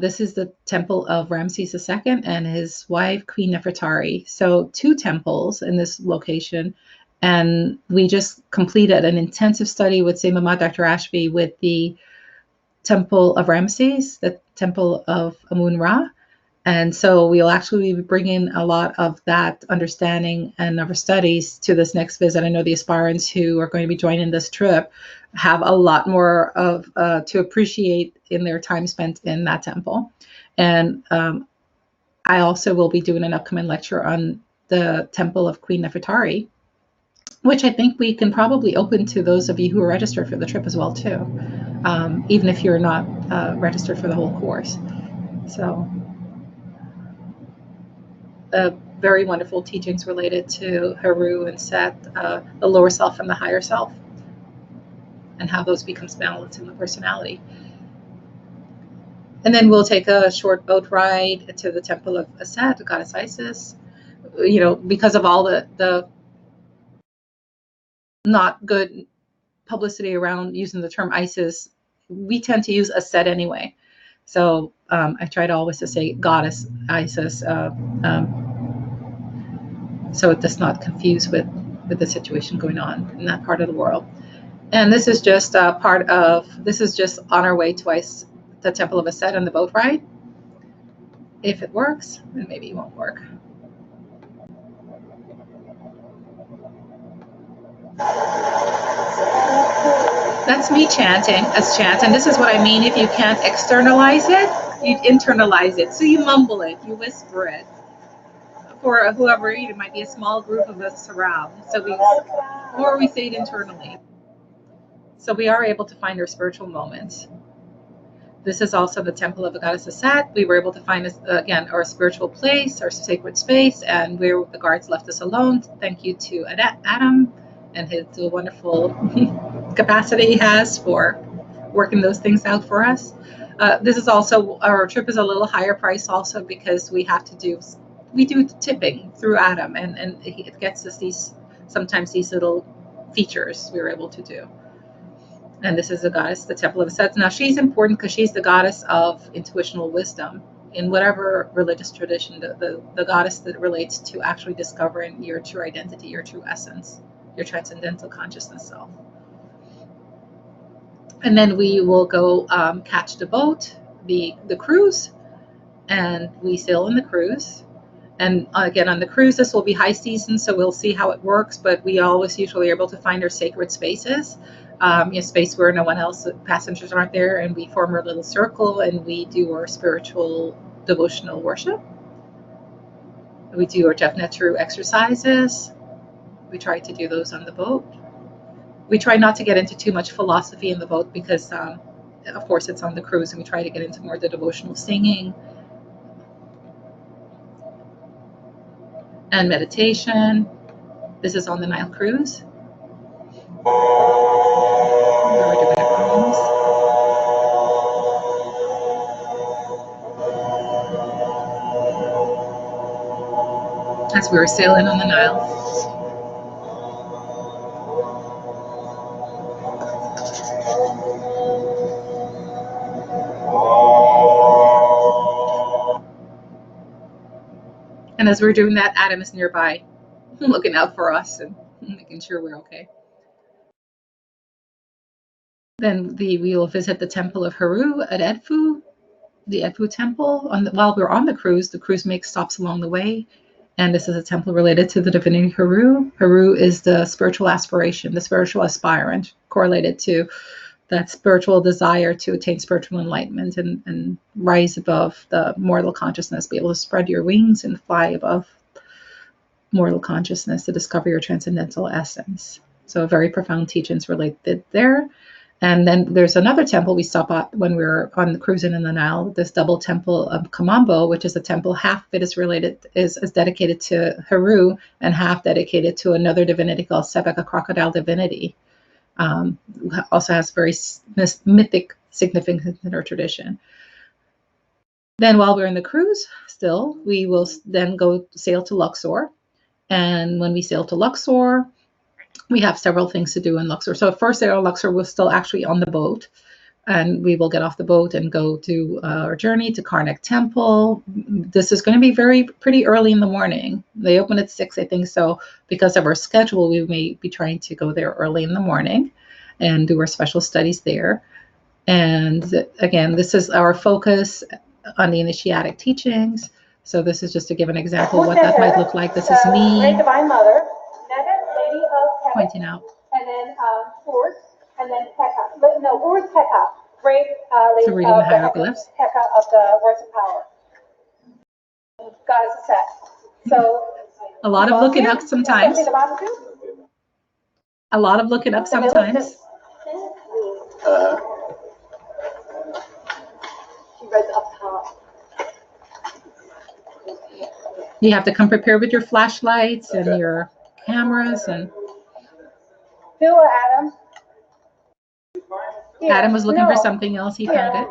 This is the temple of Ramses II and his wife, Queen Nefertari. So 2 temples in this location. And we just completed an intensive study with Cyma, Dr. Ashby, with the temple of Ramses, the temple of Amun-Ra. And so we'll actually be bringing a lot of that understanding and of our studies to this next visit. I know the aspirants who are going to be joining this trip have a lot more of to appreciate in their time spent in that temple. And I also will be doing an upcoming lecture on the Temple of Queen Nefertari, which I think we can probably open to those of you who are registered for the trip as well too, even if you're not registered for the whole course. So very wonderful teachings related to Heru and Set, the lower self and the higher self, and how those becomes balanced in the personality. And then we'll take a short boat ride to the temple of Set, goddess Isis. You know, because of all the not good publicity around using the term Isis, we tend to use Set anyway. So I try to always to say goddess Isis, so it does not confuse with the situation going on in that part of the world. And this is just this is just on our way to the Temple of Aset on the boat ride. If it works, and maybe it won't work. That's me chanting as chant, and this is what I mean. If you can't externalize it, you internalize it. So you mumble it, you whisper it. For whoever, it might be a small group of us around. So or we say it internally. So we are able to find our spiritual moments. This is also the temple of the goddess Aset. We were able to find, again, our spiritual place, our sacred space, and where the guards left us alone. Thank you to Adam and his wonderful capacity he has for working those things out for us. This is also, our trip is a little higher price also because we do tipping through Adam, and it gets us sometimes these little features we were able to do. And this is the goddess, the Temple of Aset. Now she's important because she's the goddess of intuitional wisdom in whatever religious tradition, the goddess that relates to actually discovering your true identity, your true essence, your transcendental consciousness self. And then we will go catch the boat, the cruise, and we sail in the cruise. And again, on the cruise, this will be high season, so we'll see how it works, but we always usually are able to find our sacred spaces, a space where no one else, passengers aren't there, and we form our little circle and we do our spiritual devotional worship. We do our Jefnetru exercises. We try to do those on the boat. We try not to get into too much philosophy in the boat because, of course, it's on the cruise, and we try to get into more of the devotional singing and meditation. This is on the Nile cruise. We're doing it as we were sailing on the Nile. And as we're doing that, Adam is nearby, looking out for us and making sure we're okay. Then we will visit the temple of Heru at Edfu, the Edfu temple. While we're on the cruise makes stops along the way. And this is a temple related to the divinity Heru. Heru is the spiritual aspiration, the spiritual aspirant, correlated to that spiritual desire to attain spiritual enlightenment and rise above the mortal consciousness, be able to spread your wings and fly above mortal consciousness to discover your transcendental essence. So very profound teachings related there. And then there's another temple we stop at when we were on the cruising in the Nile, this double temple of Kamambo, which is a temple, half of it is dedicated to Heru and half dedicated to another divinity called Sebek, a crocodile divinity. Also has very mythic significance in our tradition. Then while we're in the cruise still, we will then go sail to Luxor. And when we sail to Luxor, we have several things to do in Luxor. So at first, there in Luxor, we're still actually on the boat, and we will get off the boat and go to our journey to Karnak Temple. This is going to be pretty early in the morning. They open at 6, I think. So because of our schedule, we may be trying to go there early in the morning and do our special studies there. And again, this is our focus on the initiatic teachings. So this is just to give an example of what that might look like. This is me. Great Divine Mother, Lady of Heaven, pointing out. And then Urt, and then Heka. No, Urt Heka. Great Lady So reading the hieroglyphs. Heka of the words of power. Goddess of Set. So a lot of looking up sometimes. A lot of looking up sometimes. She read up top. You have to come prepared with your flashlights and your cameras. And Adam. Adam was looking for something else. He found it.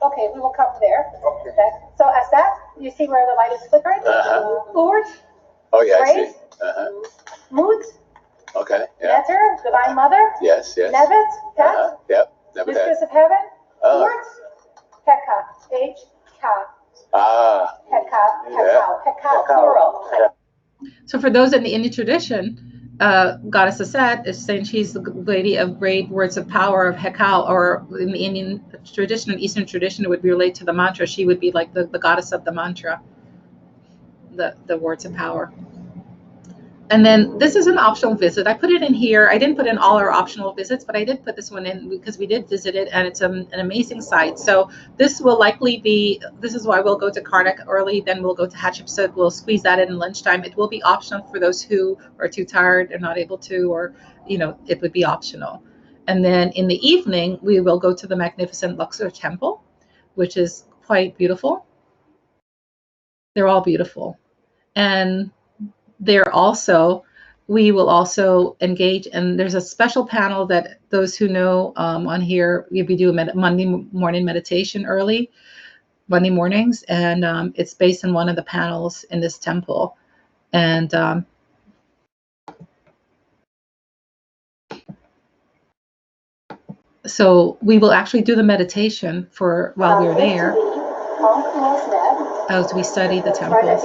Okay, we will come there. Okay. So as that, you see where the light is flickering? Lord. Oh yeah, Grace, I see. Mut. Okay. Yeah. Netter, Divine Mother. Yes. Yes. Nevet. Tet. Yep. Never Mistress of Heaven. Oh. Lord. Heka. H-Ka. Heka. Heka. Plural. So for those in the Indian tradition, Goddess Aset is saying she's the lady of great words of power of Hekal, or in the Indian tradition and Eastern tradition, it would relate to the mantra. She would be like the goddess of the mantra, the words of power. And then this is an optional visit. I put it in here. I didn't put in all our optional visits, but I did put this one in because we did visit it, and it's an amazing site. So this will likely be, this is why we'll go to Karnak early, then we'll go to Hatshepsut. We'll squeeze that in lunchtime. It will be optional for those who are too tired and not able to, or, it would be optional. And then in the evening, we will go to the magnificent Luxor Temple, which is quite beautiful. They're all beautiful. And we will also engage, and there's a special panel that those who know on here, we do a Monday morning meditation early, Monday mornings, and it's based on one of the panels in this temple. And so we will actually do the meditation while we're there as we study the temples.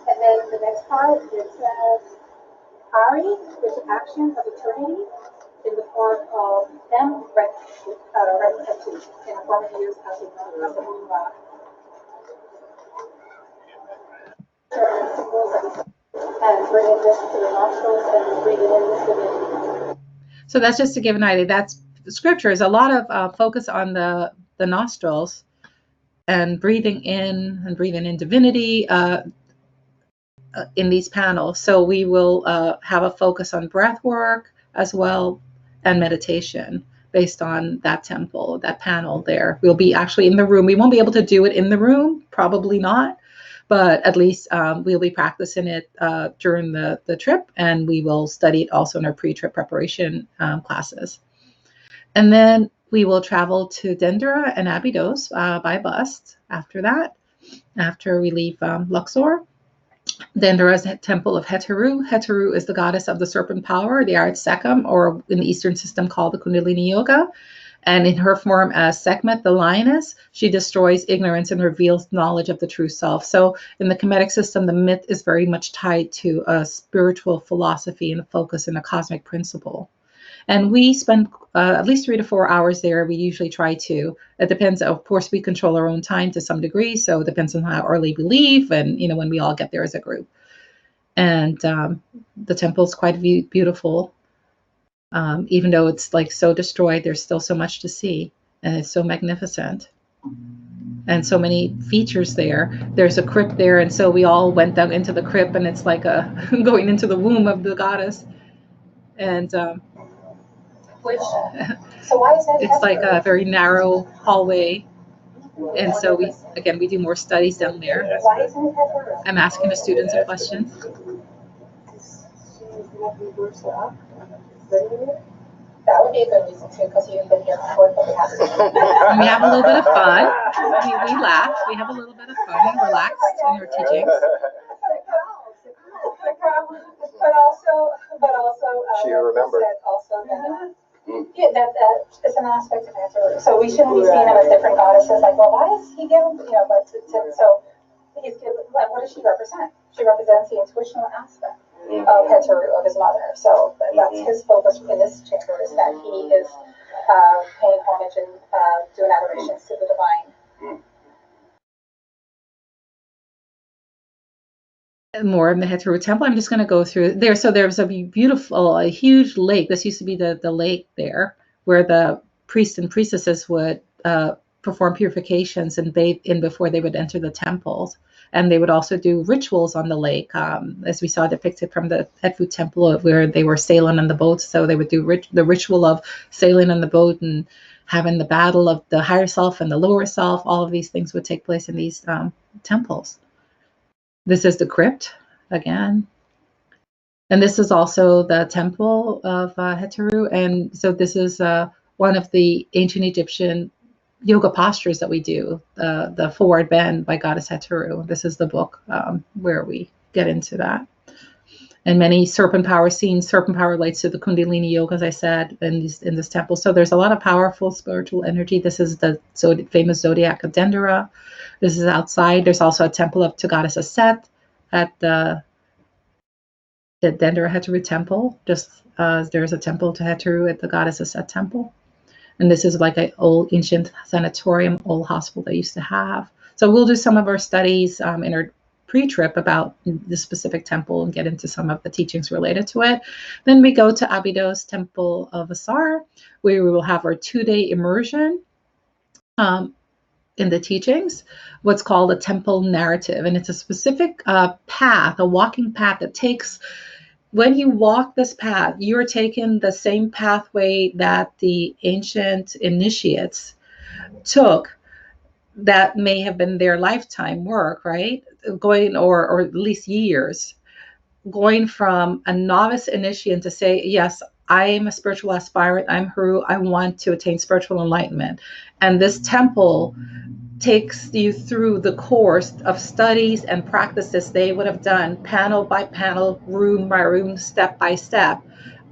And then the next part, it says, Ari, which is action of eternity, in the form of M. Rectitude, in the form of use as a moonlight. And bringing this to the nostrils and breathing in this divinity. So that's just to give an idea. That's the scripture is a lot of focus on the nostrils and breathing in divinity in these panels. So we will have a focus on breath work as well, and meditation based on that temple, that panel there. We'll be actually in the room. We won't be able to do it in the room, probably not, but at least we'll be practicing it during the trip, and we will study it also in our pre-trip preparation classes. And then we will travel to Dendera and Abydos by bus after that, after we leave Luxor. Dendera is the temple of Heteru. Heteru is the goddess of the serpent power, the Art Sekhem, or in the Eastern system called the Kundalini Yoga. And in her form as Sekhmet, the lioness, she destroys ignorance and reveals knowledge of the true self. So in the Kemetic system, the myth is very much tied to a spiritual philosophy and a focus in a cosmic principle. And we spend at least 3 to 4 hours there. We usually try to. It depends. Of course, we control our own time to some degree. So it depends on how early we leave and, when we all get there as a group. And the temple is quite beautiful. Even though it's like so destroyed, there's still so much to see. And it's so magnificent. And so many features there. There's a crypt there. And so we all went down into the crypt, and it's like going into the womb of the goddess. And so why is that? It's like a very narrow hallway, and so we do more studies down there. I'm asking the students a question. That would be a good reason too, because you've been here before. And we have a little bit of fun. We laugh. We have a little bit of fun and relaxed in our teachings. But also, she remembered. That is an aspect of answer. So we shouldn't be seeing him as different goddesses. Like, well, why is he given? But so he's given. Like, what does she represent? She represents the intuitional aspect of Heteru, of his mother. So that's his focus in this chamber, is that he is paying homage and doing adorations to the divine. More in the Heteru Temple. I'm just going to go through there. So there's a beautiful, a huge lake. This used to be the lake there where the priests and priestesses would perform purifications and bathe in before they would enter the temples. And they would also do rituals on the lake, as we saw depicted from the Heteru Temple, where they were sailing on the boats. So they would do the ritual of sailing on the boat and having the battle of the higher self and the lower self. All of these things would take place in these temples. This is the crypt again. And this is also the temple of Heteru. And so this is one of the ancient Egyptian yoga postures that we do, the forward bend by Goddess Heteru. This is the book where we get into that. And many serpent power scenes. Serpent power relates to the Kundalini yoga, as I said, in this temple. So there's a lot of powerful spiritual energy. This is the famous zodiac of Dendera. This is outside. There's also a temple to Goddess Aset at the Dendera Heteru temple. Just there's a temple to Heteru at the Goddess Aset temple. And this is like an old ancient sanatorium, old hospital they used to have. So we'll do some of our studies in our pre-trip about the specific temple and get into some of the teachings related to it. Then we go to Abydos Temple of Asar, where we will have our 2-day immersion in the teachings, what's called a temple narrative. And it's a specific path, a walking path that takes, when you walk this path, you're taking the same pathway that the ancient initiates took that may have been their lifetime work, right? Going, or at least years, going from a novice initiate to say, yes, I am a spiritual aspirant, I'm Heru, I want to attain spiritual enlightenment. And this temple takes you through the course of studies and practices they would have done panel by panel, room by room, step by step,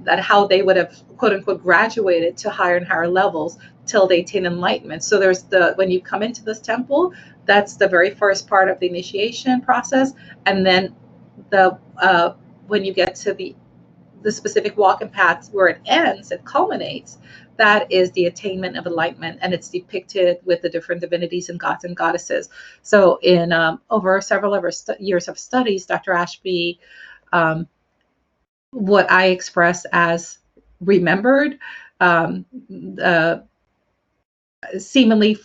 that how they would have quote unquote graduated to higher and higher levels till they attain enlightenment. So there's when you come into this temple, that's the very first part of the initiation process. And then when you get to the specific walking paths where it ends, it culminates, that is the attainment of enlightenment, and it's depicted with the different divinities and gods and goddesses. So in over several of our years of studies, Dr. Ashby, what I express as remembered, seemingly,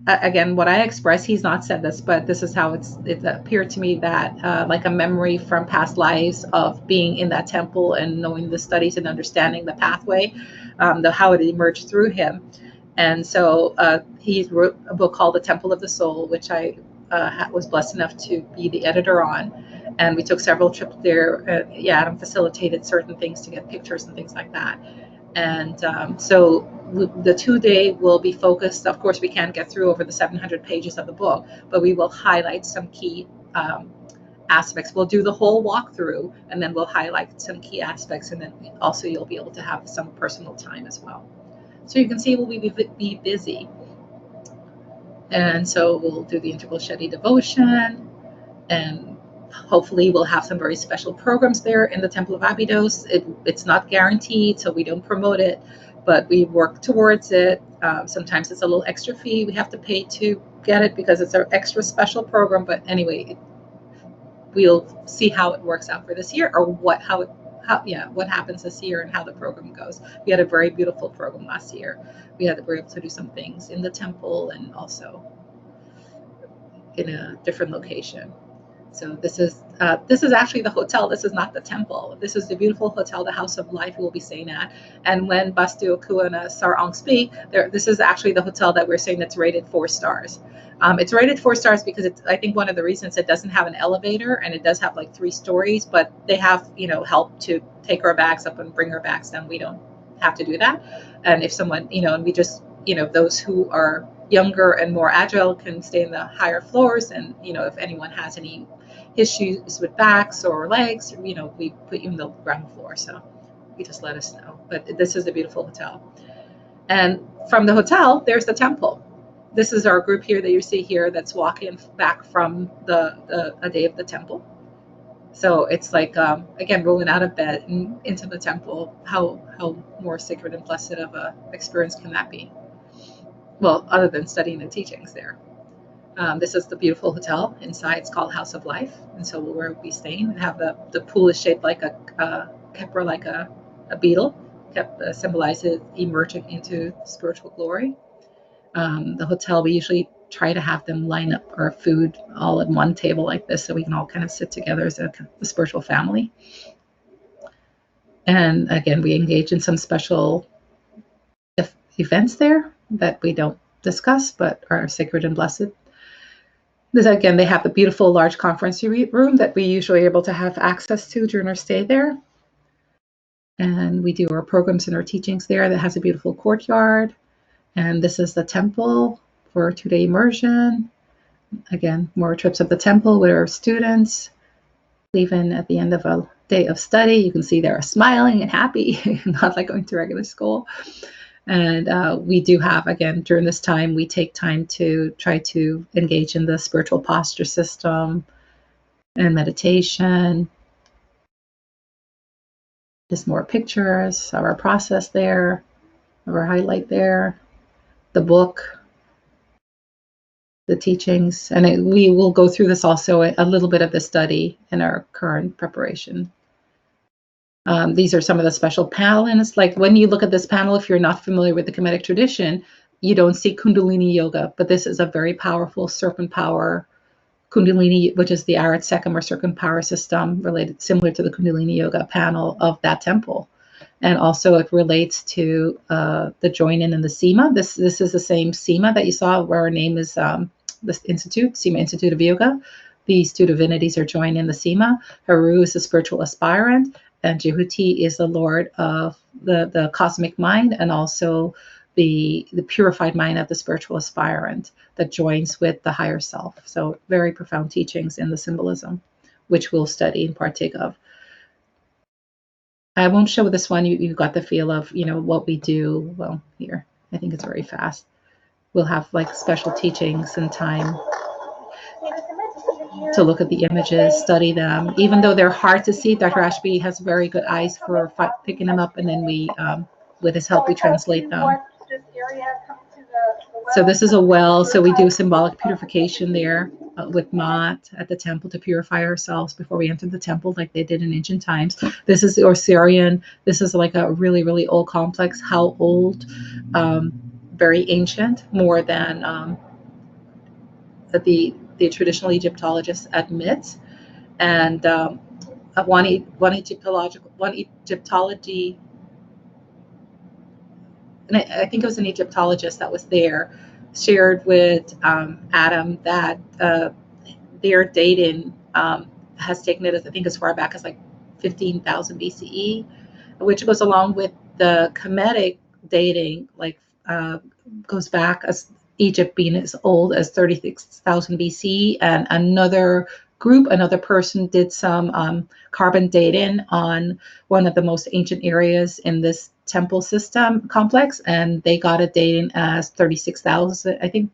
again, what I express, he's not said this, but this is how it appeared to me, that like a memory from past lives of being in that temple and knowing the studies and understanding the pathway, how it emerged through him. And so he wrote a book called The Temple of the Soul, which I was blessed enough to be the editor on. And we took several trips there. Adam facilitated certain things to get pictures and things like that. And so the 2-day will be focused. Of course, we can't get through over the 700 pages of the book, but we will highlight some key aspects. We'll do the whole walkthrough, and then we'll highlight some key aspects, and then also you'll be able to have some personal time as well. So you can see we'll be busy. And so we'll do the Integral Shadi devotion, and hopefully we'll have some very special programs there in the Temple of Abydos. It's not guaranteed, so we don't promote it, but we work towards it. Sometimes it's a little extra fee we have to pay to get it because it's an extra special program. But anyway, we'll see how it works out for this year, or what happens this year and how the program goes. We had a very beautiful program last year. We were able to do some things in the temple and also in a different location. So this is actually the hotel. This is not the temple. This is the beautiful hotel, the House of Life, we'll be staying at. And when Bastu Okua and Sarong speak, this is actually the hotel that we're saying that's rated 4 stars. It's rated 4 stars because I think one of the reasons it doesn't have an elevator, and it does have like 3 stories, but they have help to take our bags up and bring our bags down. We don't have to do that. And if someone and we just those who are younger and more agile can stay in the higher floors. And if anyone has any issues with backs or legs, we put you in the ground floor. So you just let us know. But this is a beautiful hotel. And from the hotel, there's the temple. This is our group here that you see here that's walking back from a day of the temple. So it's like, again, rolling out of bed and into the temple. How more sacred and blessed of a experience can that be? Well, other than studying the teachings there. This is the beautiful hotel inside. It's called House of Life, and so where we'll be staying. We have the pool is shaped like a kepra, like a beetle, symbolizes emerging into spiritual glory. The hotel, we usually try to have them line up our food all at one table like this, so we can all kind of sit together as a spiritual family. And again, we engage in some special events there that we don't discuss, but are sacred and blessed. This, again, they have the beautiful large conference room that we usually are able to have access to during our stay there. And we do our programs and our teachings there. That has a beautiful courtyard. And this is the temple for a 2-day immersion. Again, more trips of the temple with our students. Even at the end of a day of study, you can see they're smiling and happy, not like going to regular school. And we do have, again, during this time, we take time to try to engage in the spiritual posture system and meditation. Just more pictures of our process there, of our highlight there, the book, the teachings. And we will go through this also, a little bit of the study in our current preparation. These are some of the special panels. Like when you look at this panel, if you're not familiar with the Kemetic tradition, you don't see Kundalini yoga, but this is a very powerful serpent power Kundalini, which is the Arat Sekam or serpent power system related, similar to the Kundalini yoga panel of that temple. And also it relates to the join-in and the Cyma. This is the same Cyma that you saw where our name is this institute, Cyma Institute of Yoga. These two divinities are joined in the Cyma. Haru is the spiritual aspirant, and Jehuti is the lord of the cosmic mind, and also the purified mind of the spiritual aspirant that joins with the higher self. So very profound teachings in the symbolism, which we'll study and partake of. I won't show this one. You got the feel of, what we do. Well, here, I think it's very fast. We'll have like special teachings and time to look at the images, study them. Even though they're hard to see, Dr. Ashby has very good eyes for picking them up, and then we, with his help, we translate them. So this is a well, so we do symbolic purification there with Ma'at at the temple to purify ourselves before we enter the temple like they did in ancient times. This is the Osirian. This is like a really, really old complex. How old? Very ancient, more than the traditional Egyptologist admits. And one Egyptology, and I think it was an Egyptologist that was there, shared with Adam that their dating has taken it, I think, as far back as like 15,000 BCE, which goes along with the Kemetic dating, like goes back as Egypt being as old as 36,000 BC. And another person did some carbon dating on one of the most ancient areas in this temple system complex, and they got it dating as 36,000, I think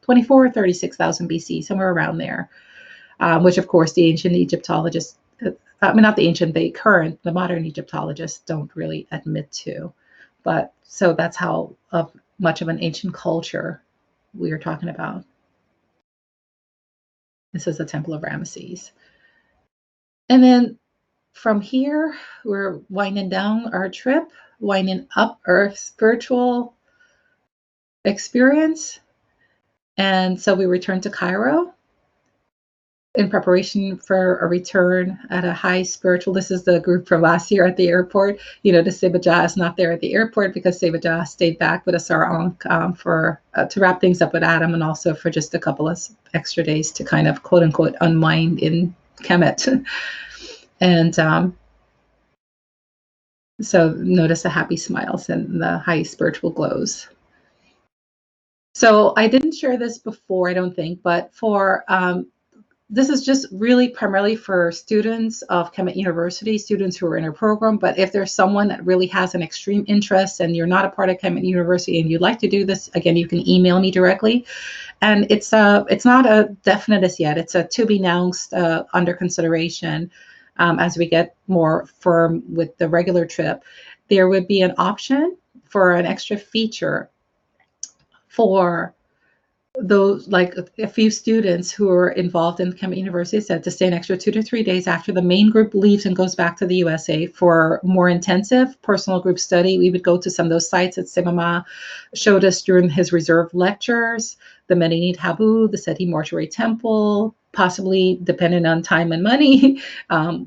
24 or 36,000 BC, somewhere around there, which of course the ancient Egyptologists, not the ancient, the modern Egyptologists don't really admit to. But so that's how much of an ancient culture we are talking about. This is the Temple of Ramesses. And then from here, we're winding down our trip, winding up our spiritual experience. And so we returned to Cairo in preparation for a return at a high spiritual. This is the group from last year at the airport. The WSeba is not there at the airport because WSeba stayed back with us for to wrap things up with Adam, and also for just a couple of extra days to kind of quote unquote unwind in Kemet. And so notice the happy smiles and the high spiritual glows. So I didn't share this before, I don't think, but for this is just really primarily for students of Kemet University, students who are in our program. But if there's someone that really has an extreme interest and you're not a part of Kemet University and you'd like to do this, again, you can email me directly. And it's not a definite as yet. It's a to be announced, under consideration. as we get more firm with the regular trip, there would be an option for an extra feature for those, like a few students who are involved in Kemet University said, to stay an extra 2 to 3 days after the main group leaves and goes back to the USA for more intensive personal group study. We would go to some of those sites that Cyma showed us during his reserved lectures, the Medinit Habu, the Seti Mortuary Temple, possibly, depending on time and money,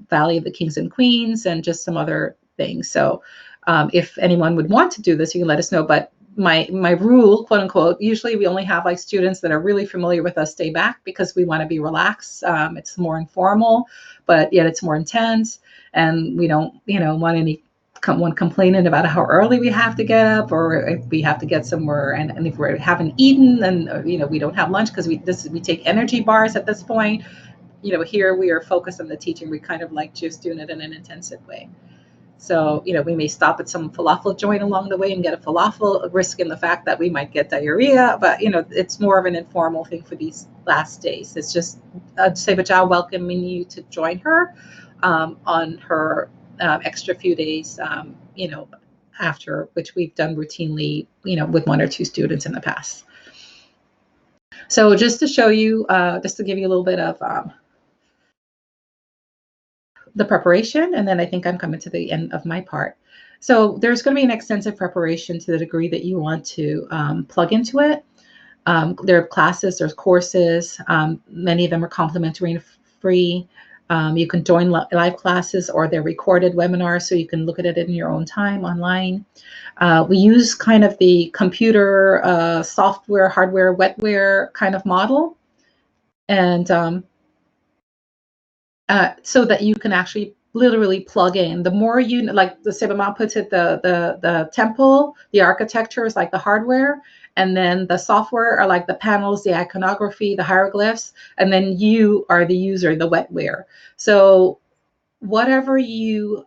Valley of the Kings and Queens, and just some other things. So if anyone would want to do this, you can let us know. But my rule, quote unquote, usually we only have like students that are really familiar with us stay back, because we want to be relaxed. It's more informal, but yet it's more intense, and we don't, want anyone complaining about how early we have to get up, or if we have to get somewhere, and if we haven't eaten, and we don't have lunch, because we take energy bars at this point. Here we are focused on the teaching. We kind of like just doing it in an intensive way. So, we may stop at some falafel joint along the way and get a falafel, risking the fact that we might get diarrhea. But, it's more of an informal thing for these last days. It's just Sebajal welcoming you to join her on her extra few days, after, which we've done routinely, with 1 or 2 students in the past. So just to show you, just to give you a little bit of the preparation, and then I think I'm coming to the end of my part. So there's going to be an extensive preparation to the degree that you want to plug into it. There are classes, there's courses. Many of them are complimentary and free. You can join live classes, or they're recorded webinars, so you can look at it in your own time online. We use kind of the computer, software, hardware, wetware kind of model, and so that you can actually literally plug in. The more like the Sebama puts it, the temple, the architecture is like the hardware, and then the software are like the panels, the iconography, the hieroglyphs, and then you are the user, the wetware. So whatever you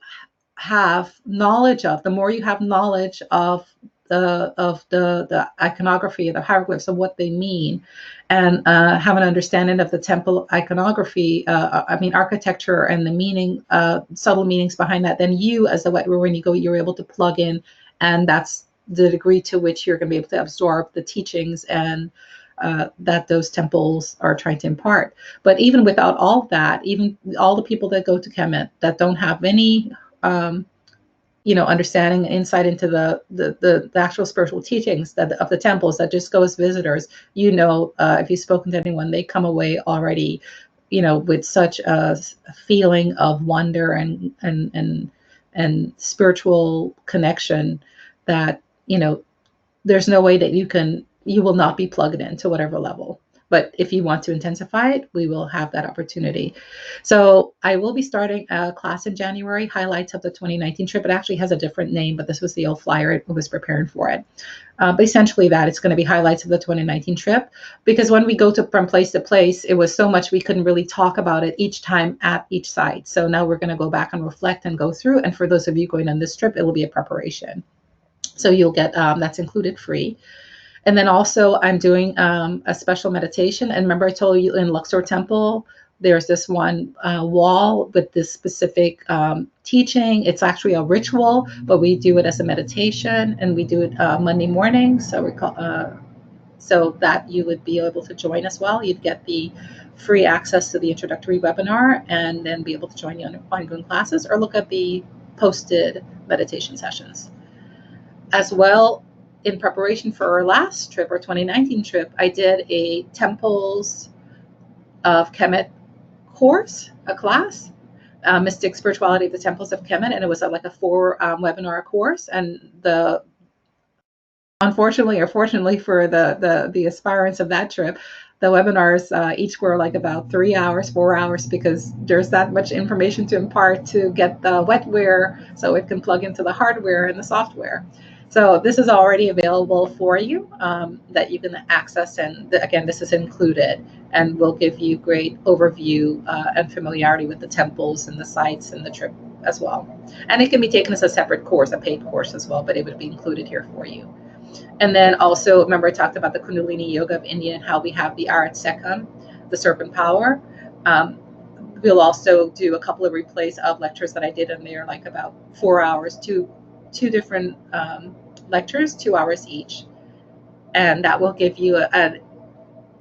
have knowledge of, the more you have knowledge of the iconography, the hieroglyphs, of what they mean, and have an understanding of the temple iconography, architecture, and the meaning, subtle meanings behind that, then you, as the wetware, when you go, you're able to plug in, and that's the degree to which you're going to be able to absorb the teachings and that those temples are trying to impart. But even without all that, even all the people that go to Kemet that don't have any understanding and insight into the actual spiritual teachings of the temples, that just go as visitors, if you've spoken to anyone, they come away already, with such a feeling of wonder and spiritual connection that, there's no way that you will not be plugged in to whatever level. But if you want to intensify it, we will have that opportunity. So I will be starting a class in January, highlights of the 2019 trip. It actually has a different name, but this was the old flyer. It was preparing for it. But essentially it's going to be highlights of the 2019 trip, because when we go from place to place, it was so much we couldn't really talk about it each time at each site. So now we're going to go back and reflect and go through. And for those of you going on this trip, it will be a preparation. So you'll get, that's included free. And then also I'm doing a special meditation. And remember I told you in Luxor Temple, there's this one wall with this specific teaching. It's actually a ritual, but we do it as a meditation, and we do it Monday morning. So so that you would be able to join as well. You'd get the free access to the introductory webinar, and then be able to join the ongoing classes, or look at the posted meditation sessions. As well, in preparation for our last trip, our 2019 trip, I did a Temples of Kemet course, a class, Mystic Spirituality of the Temples of Kemet, and it was like a 4 webinar course. And unfortunately or fortunately for the aspirants of that trip, the webinars each were like about 3 hours, 4 hours, because there's that much information to impart to get the wetware so it can plug into the hardware and the software. So this is already available for you, that you can access, and again, this is included, and will give you great overview and familiarity with the temples and the sites and the trip as well. And it can be taken as a separate course, a paid course as well, but it would be included here for you. And then also, remember I talked about the Kundalini Yoga of India and how we have the Arat Sekam, the serpent power. we'll also do a couple of replays of lectures that I did in there, like about 4 hours, two different lectures, 2 hours each. And that will give you an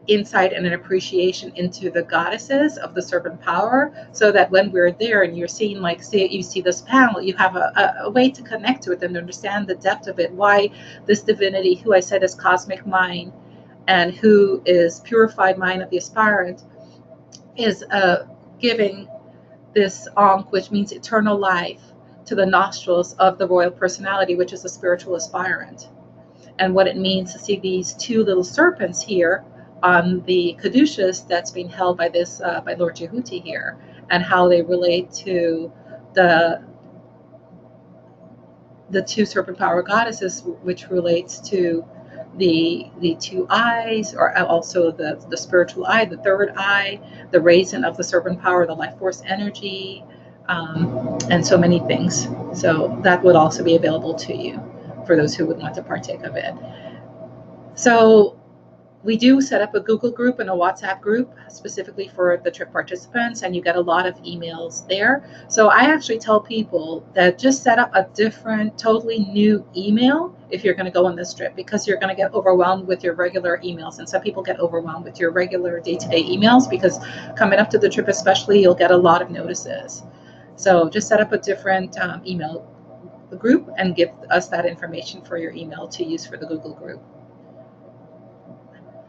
insight and an appreciation into the goddesses of the serpent power, so that when we're there and you're seeing, like, say you see this panel, you have a way to connect to it and understand the depth of it, why this divinity, who I said is cosmic mind and who is purified mind of the aspirant, is giving this ankh, which means eternal life, to the nostrils of the royal personality, which is a spiritual aspirant. And what it means to see these two little serpents here on the caduceus that's being held by this by Lord Jehuti here, and how they relate to the two serpent power goddesses, which relates to the two eyes, or also the spiritual eye, the third eye, the raisin of the serpent power, the life force energy, and so many things. So that would also be available to you for those who would want to partake of it. So we do set up a Google group and a WhatsApp group specifically for the trip participants, and you get a lot of emails there. So I actually tell people that just set up a different, totally new email if you're going to go on this trip, because you're going to get overwhelmed with your regular emails. And some people get overwhelmed with your regular day-to-day emails, because coming up to the trip especially, you'll get a lot of notices. So just set up a different email group and give us that information for your email to use for the Google group.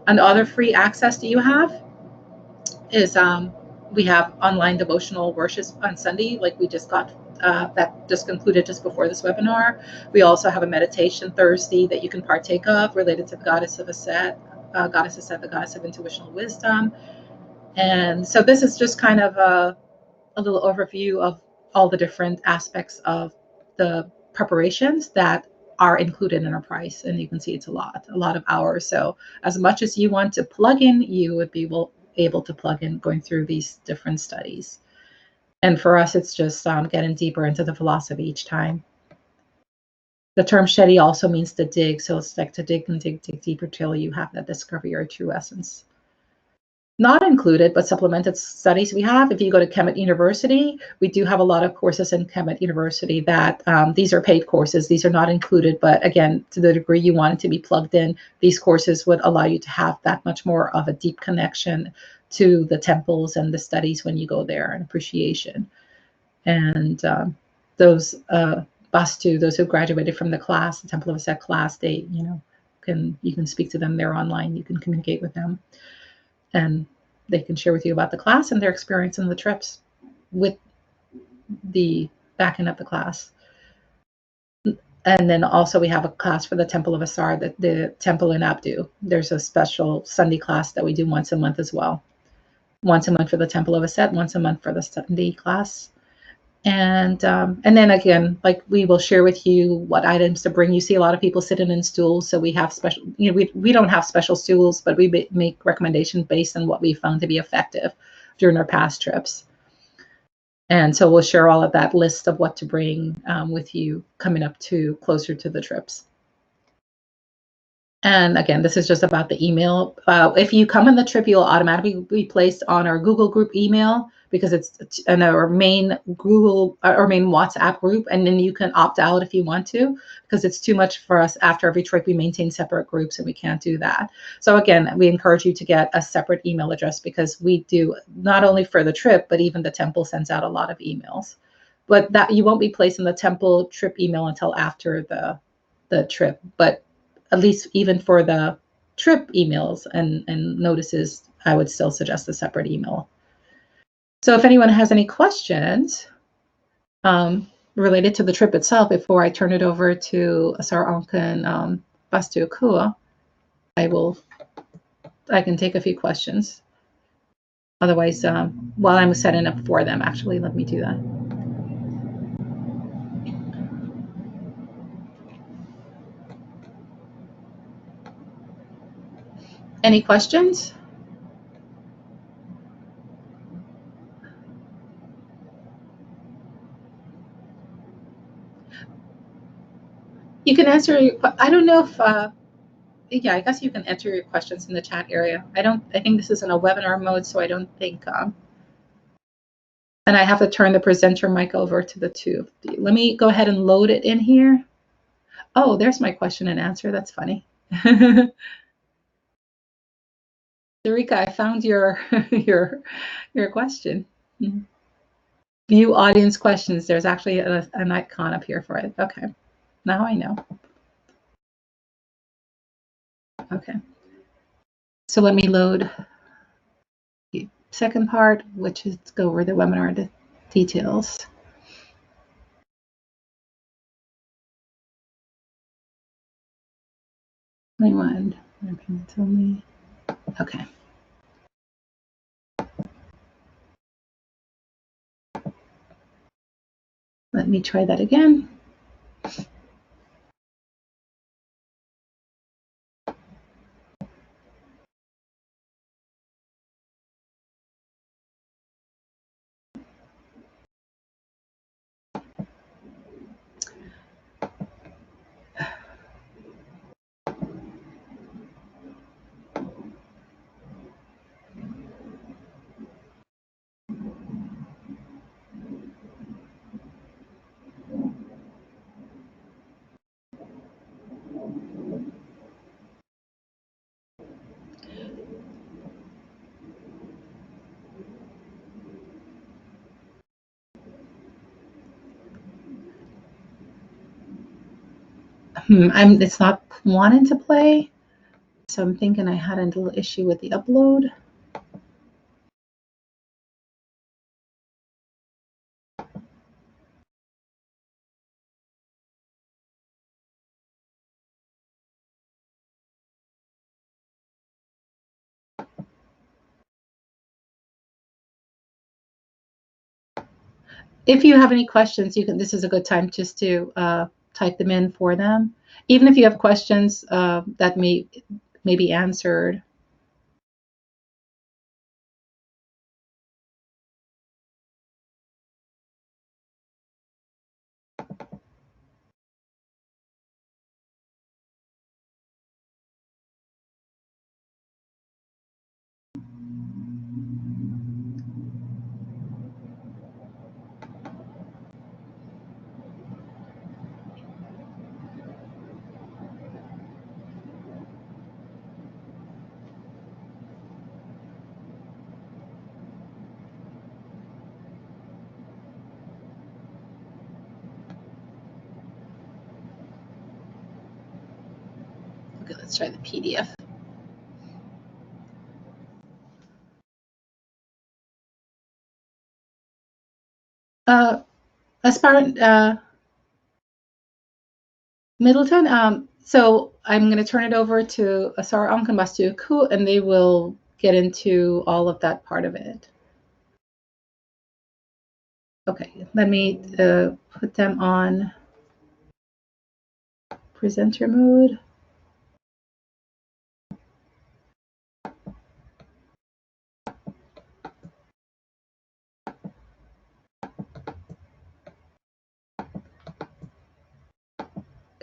And other free access that you have is we have online devotional worship on Sunday, like we just got, that just concluded just before this webinar. We also have a meditation Thursday that you can partake of related to the goddess of Aset, the goddess of intuitional wisdom. And so this is just kind of a little overview of all the different aspects of the preparations that are included in our price. And you can see it's a lot of hours. So as much as you want to plug in, you would be able to plug in going through these different studies. And for us, it's just getting deeper into the philosophy each time. The term Shedi also means to dig. So it's like to dig and dig deeper till you have that discover your true essence. Not included, but supplemented studies we have. If you go to Kemet University, we do have a lot of courses in Kemet University that these are paid courses. These are not included, but again, to the degree you want it to be plugged in, these courses would allow you to have that much more of a deep connection to the temples and the studies when you go there, and appreciation. And those Bastu, those who graduated from the class, the Temple of Aset class, they, you can speak to them. They're online. You can communicate with them. And they can share with you about the class and their experience in the trips with the backing up the class. And then also we have a class for the Temple of Asar, the temple in Abdu. There's a special Sunday class that we do once a month as well. Once a month for the Temple of Aset, once a month for the Sunday class. And then again, like, we will share with you what items to bring. You see a lot of people sitting in stools, so we have special, we don't have special stools, but we make recommendations based on what we found to be effective during our past trips. And so we'll share all of that list of what to bring with you coming up to closer to the trips. And again, this is just about the email. If you come on the trip, you'll automatically be placed on our Google group email, because it's in our main WhatsApp group. And then you can opt out if you want to, because it's too much for us. After every trip, we maintain separate groups and we can't do that. So again, we encourage you to get a separate email address, because we do not only for the trip, but even the temple sends out a lot of emails. But that you won't be placed in the temple trip email until after the trip. But at least even for the trip emails and notices, I would still suggest a separate email. So if anyone has any questions related to the trip itself, before I turn it over to Asar Ankh and Bastu Akua, I can take a few questions. Otherwise, while I'm setting up for them, actually, let me do that. Any questions? You can answer. I don't know if. Yeah, I guess you can enter your questions in the chat area. I think this is in a webinar mode, so I don't think And I have to turn the presenter mic over to the two of you. Let me go ahead and load it in here. Oh, there's my question and answer. That's funny. Sarika, I found your question. View audience questions. There's actually an icon up here for it. Okay, now I know. Okay, so let me load the second part, which is to go over the webinar details. Only. Okay. Let me try that again. It's not wanting to play, so I'm thinking I had a little issue with the upload. If you have any questions, you can. This is a good time just to type them in for them. Even if you have questions that may be answered. Okay, let's try the PDF. Aspirant Middleton, so I'm going to turn it over to Asar Ank and Bastu Ku, and they will get into all of that part of it. Okay, let me put them on presenter mode.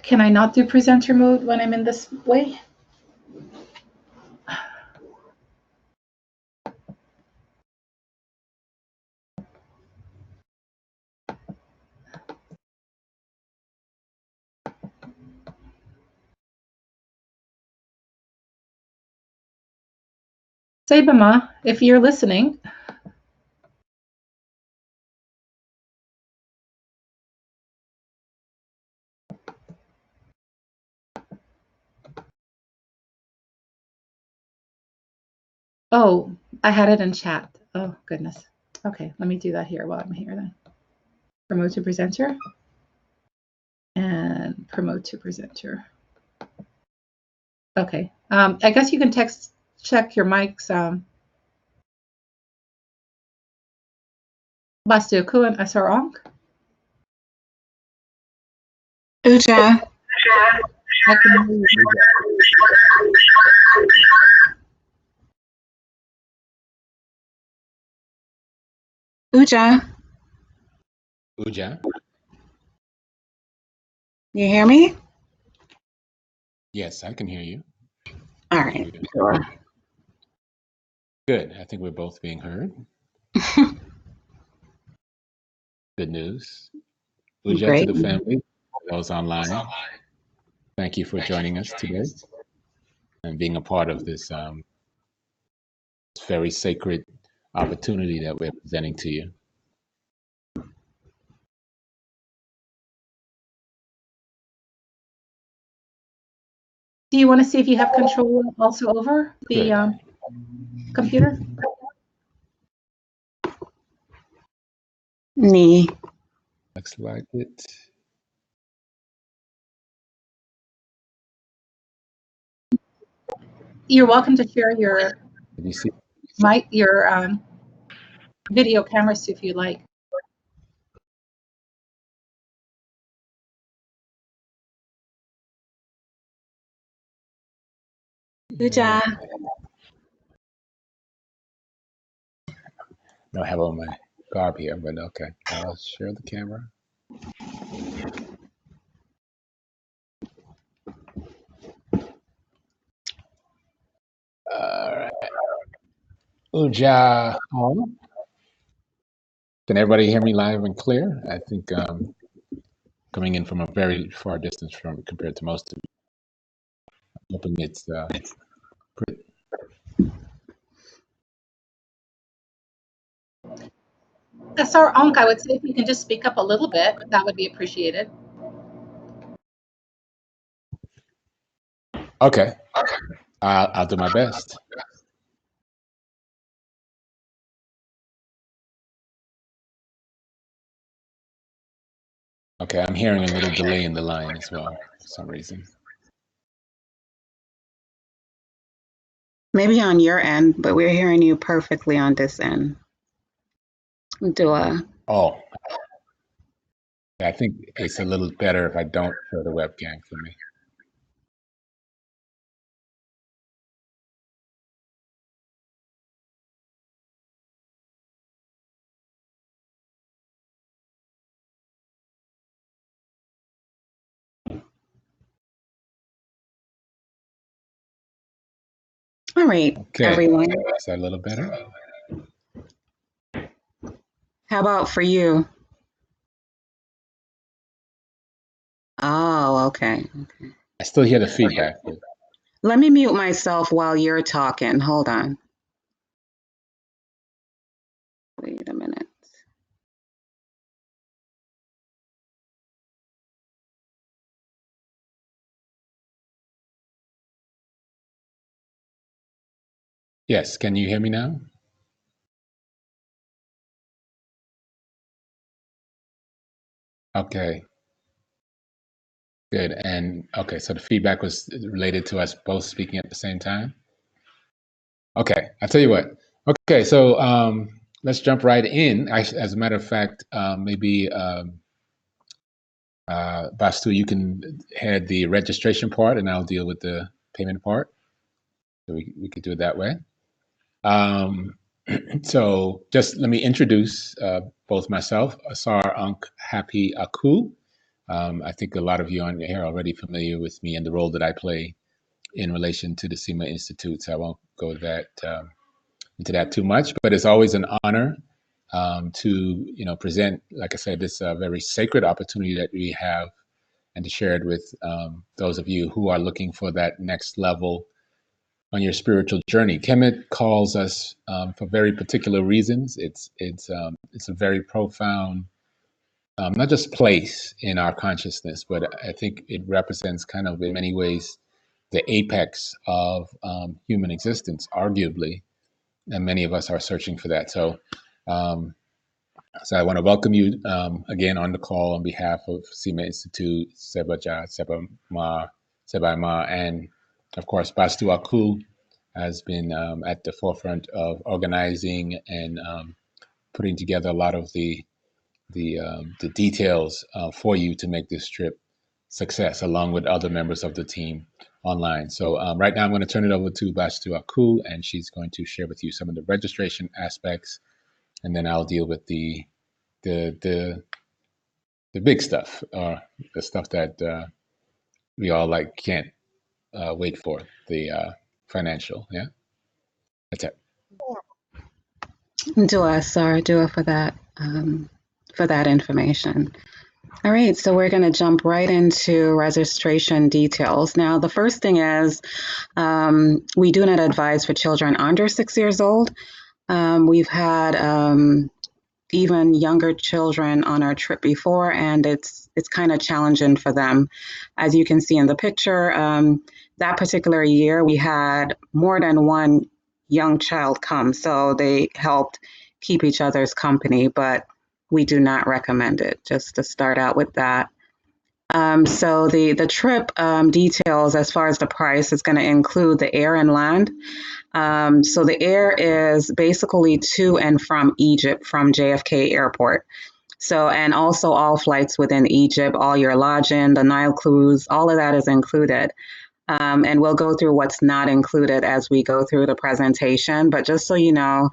Can I not do presenter mode when I'm in this way? Sebama, if you're listening. Oh, I had it in chat. Oh, goodness. Okay, let me do that here while I'm here then. Promote to presenter. And promote to presenter. Okay, I guess you can check your mics. Bastu Ku and Asar Ank. Uja. I can hear you. Uja. Uja? You hear me? Yes, I can hear you. All right. Sure. Good. I think we're both being heard. Good news. Uja, to Great. the family, those online, thank you for joining us today and being a part of this very sacred opportunity that we're presenting to you. Do you want to see if you have control also over the Good. computer? Me. Looks like it. You're welcome to share your Did you see? video cameras if you like. Uja. No, I have on my garb here, but okay. I'll share the camera. All right. Uja. Can everybody hear me live and clear? I think coming in from a very far distance from compared to most of you. I'm hoping it's pretty. That's our Onk. I would say if you can just speak up a little bit, that would be appreciated. Okay. I'll do my best. Okay, I'm hearing a little delay in the line as well for some reason. Maybe on your end, but we're hearing you perfectly on this end. Dua. Oh, I think it's a little better if I don't show the webcam for me. All right, Okay, everyone. is that a little better? How about for you? Oh, okay. I still hear the feedback. But Let me mute myself while you're talking. Hold on. Wait a minute. yes, can you hear me now? Okay. Good. And okay, so the feedback was related to us both speaking at the same time? Okay, I'll tell you what. Okay, so let's jump right in. As a matter of fact, maybe Bastu, you can head the registration part and I'll deal with the payment part. So we could do it that way. So just let me introduce both myself, Asar Ankh Happy Aku. I think a lot of you on here are already familiar with me and the role that I play in relation to the Cyma Institute, so I won't go into that too much. But it's always an honor to present, like I said, this very sacred opportunity that we have, and to share it with those of you who are looking for that next level on your spiritual journey. Kemet calls us for very particular reasons. It's a very profound, not just place in our consciousness, but I think it represents kind of in many ways the apex of human existence, arguably, and many of us are searching for that. So, so I want to welcome you again on the call on behalf of Cyma Institute, Sebaja, Sebai Ma, and of course Bastu Aku has been at the forefront of organizing and putting together a lot of the details for you to make this trip success, along with other members of the team online. So right now I'm going to turn it over to Bastu Aku, and she's going to share with you some of the registration aspects, and then I'll deal with the big stuff, or the stuff that we all like can't wait for, the financial. Yeah, that's it. Dua, sorry, Dua for that. for that information. All right, so we're going to jump right into registration details. Now, the first thing is we do not advise for children under 6 years old. We've had even younger children on our trip before, and it's kind of challenging for them. As you can see in the picture, that particular year we had more than one young child come, so they helped keep each other's company, but we do not recommend it, just to start out with that. So the trip details as far as the price is going to include the air and land. So the air is basically to and from Egypt from JFK Airport. So, and also all flights within Egypt, all your lodging, the Nile cruise, all of that is included. And we'll go through what's not included as we go through the presentation. But just so you know,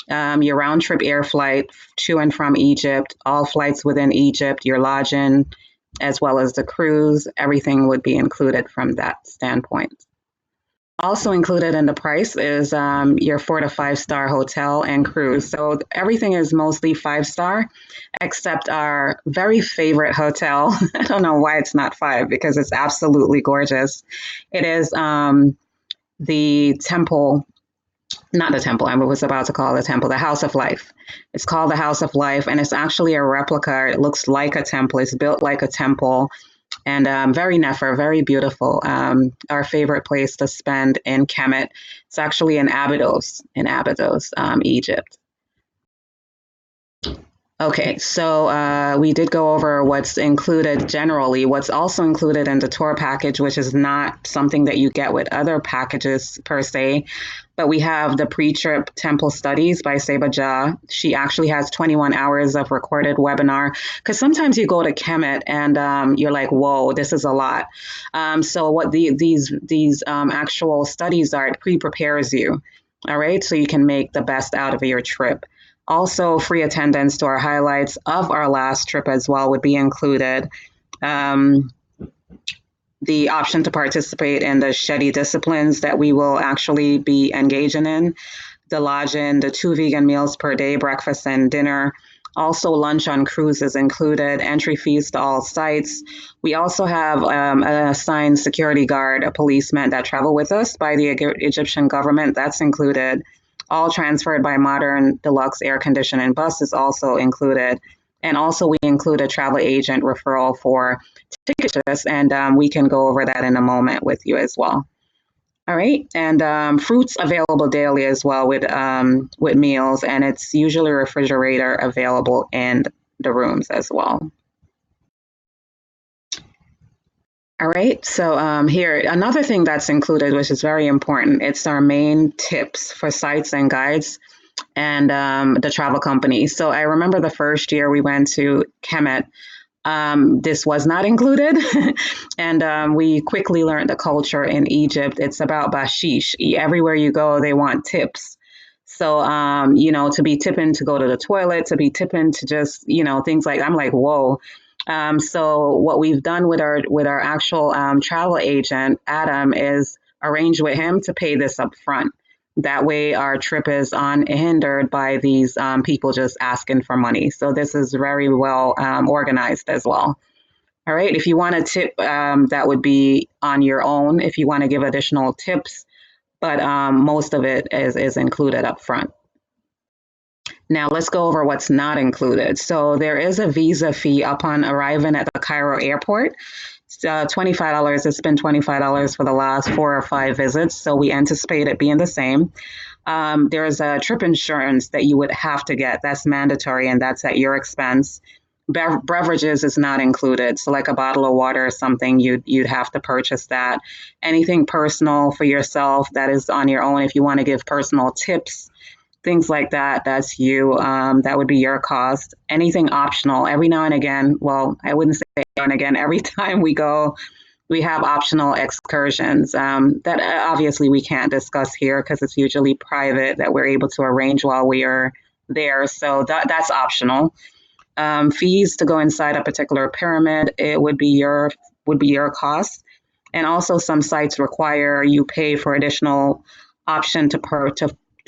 your round trip air flight to and from Egypt, all flights within Egypt, your lodging, as well as the cruise, everything would be included from that standpoint. Also included in the price is your 4 to 5 star hotel and cruise. So everything is mostly 5-star, except our very favorite hotel. I don't know why it's not 5, because it's absolutely gorgeous. It is the temple, not the temple, I was about to call the temple, the House of Life. It's called the House of Life, and it's actually a replica. It looks like a temple. It's built like a temple. And very Nefer, very beautiful. Our favorite place to spend in Kemet. It's actually in Abydos, Egypt. Okay, so we did go over what's included generally. What's also included in the tour package, which is not something that you get with other packages per se, but we have the pre-trip temple studies by WSeba. She actually has 21 hours of recorded webinar, because sometimes you go to Kemet and you're like, whoa, this is a lot. So what these actual studies are, it pre-prepares you, all right? So you can make the best out of your trip. Also, free attendance to our highlights of our last trip as well would be included. The option to participate in the Shedi disciplines that we will actually be engaging in, the lodging, the 2 vegan meals per day, breakfast and dinner. Also, lunch on cruises included, entry fees to all sites. We also have an assigned security guard, a policeman that travel with us by the Egyptian government. That's included. All transferred by modern deluxe air conditioning bus is also included. And also we include a travel agent referral for tickets, and we can go over that in a moment with you as well. All right, and fruits available daily as well with meals, and it's usually a refrigerator available in the rooms as well. All right, so here, another thing that's included, which is very important, it's our main tips for sites and guides and the travel company. So I remember the first year we went to Kemet, this was not included. And we quickly learned the culture in Egypt. It's about bashish. Everywhere you go, they want tips. So, to be tipping to go to the toilet, to be tipping to just, things like, I'm like, whoa. So what we've done with our actual travel agent, Adam, is arrange with him to pay this up front. That way our trip is unhindered by these people just asking for money. So this is very well organized as well. All right, if you want a tip, that would be on your own if you want to give additional tips, but most of it is included up front. Now let's go over what's not included. So there is a visa fee upon arriving at the Cairo airport. It's $25. It's been $25 for the last 4 or 5 visits, so we anticipate it being the same. There's a trip insurance that you would have to get. That's mandatory, and that's at your expense. Beverages is not included, so like a bottle of water or something, you'd have to purchase that. Anything personal for yourself, that is on your own. If you want to give personal tips, things like that, that's you. That would be your cost. Anything optional, every now and again, well, I wouldn't say now and again, every time we go, we have optional excursions that obviously we can't discuss here because it's usually private that we're able to arrange while we are there. So that's optional. Fees to go inside a particular pyramid, it would be your cost. And also some sites require you pay for additional option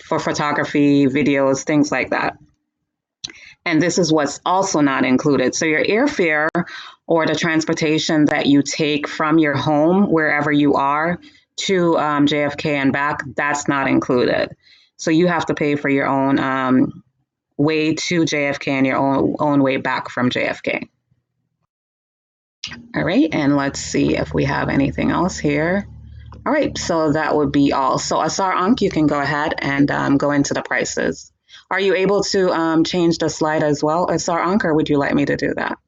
for photography, videos, things like that. And this is what's also not included. So your airfare or the transportation that you take from your home, wherever you are, to JFK and back, that's not included. So you have to pay for your own way to JFK and your own way back from JFK. All right, and let's see if we have anything else here. All right, so that would be all. So Asar Ankh, you can go ahead and go into the prices. Are you able to change the slide as well, Asar Ankh, or would you like me to do that?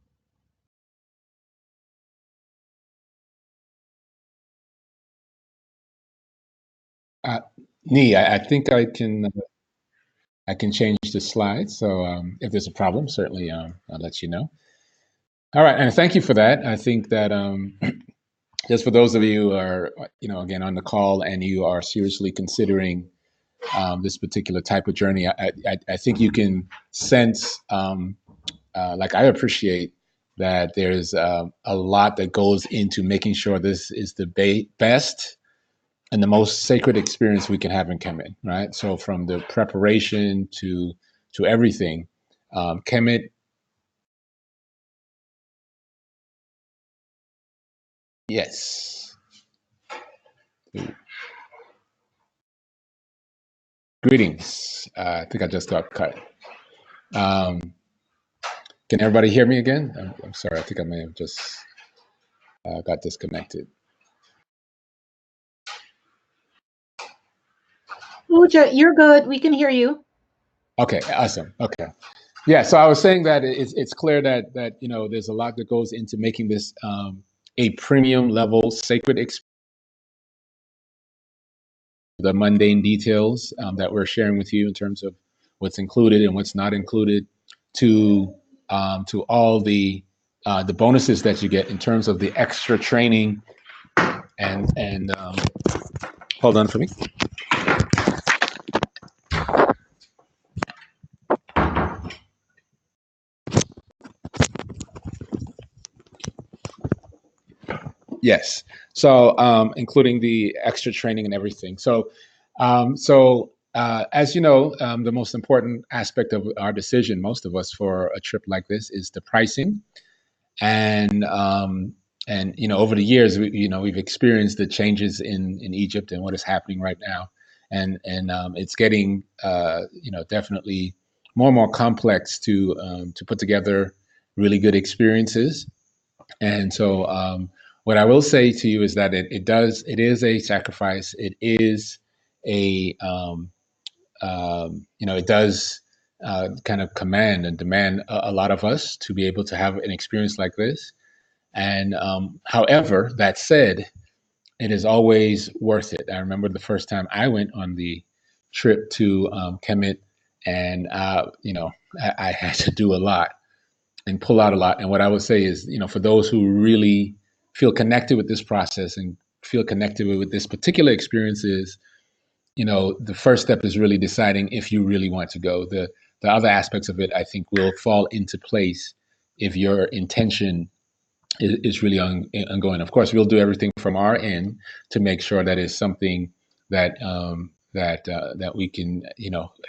I think I can change the slide. So if there's a problem, certainly I'll let you know. All right, and thank you for that. I think that just for those of you who are, again on the call and you are seriously considering this particular type of journey, I think you can sense, like I appreciate that there's a lot that goes into making sure this is the best and the most sacred experience we can have in Kemet, right? So from the preparation to everything, Kemet, yes. Greetings. I think I just got cut. Can everybody hear me again? I'm sorry. I think I may have just got disconnected. Uja, you're good. We can hear you. Okay, awesome. Okay. Yeah, so I was saying that it's clear that there's a lot that goes into making this a premium level sacred experience. The mundane details that we're sharing with you in terms of what's included and what's not included, to all the bonuses that you get in terms of the extra training and hold on for me. Yes. So including the extra training and everything. So as you know, the most important aspect of our decision, most of us, for a trip like this is the pricing. And over the years, we've experienced the changes in Egypt and what is happening right now, and it's getting definitely more and more complex to put together really good experiences. And so what I will say to you is that it is a sacrifice. It is a it does kind of command and demand a lot of us to be able to have an experience like this. And however, that said, it is always worth it. I remember the first time I went on the trip to Kemet, and I had to do a lot and pull out a lot. And what I would say is, for those who really feel connected with this process and feel connected with this particular experience, is, the first step is really deciding if you really want to go. The other aspects of it, I think, will fall into place if your intention is really ongoing. Of course, we'll do everything from our end to make sure that it's something that that we can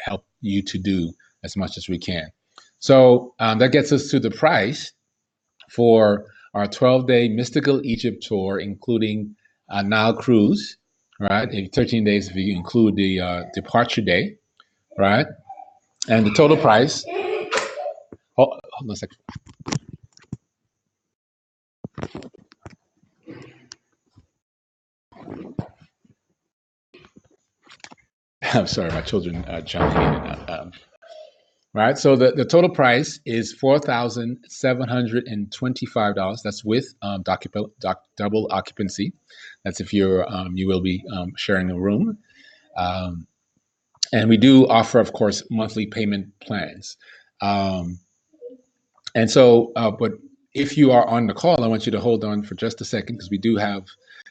help you to do as much as we can. So that gets us to the price for our 12-day Mystical Egypt tour, including a Nile cruise, right? 13 days if you include the departure day, right? And the total price. Hold on a second. I'm sorry, my children jumping in and out. Right, so the total price is $4,725. That's with double occupancy. That's if you will be sharing a room. And we do offer, of course, monthly payment plans. And so, but if you are on the call, I want you to hold on for just a second, because we do have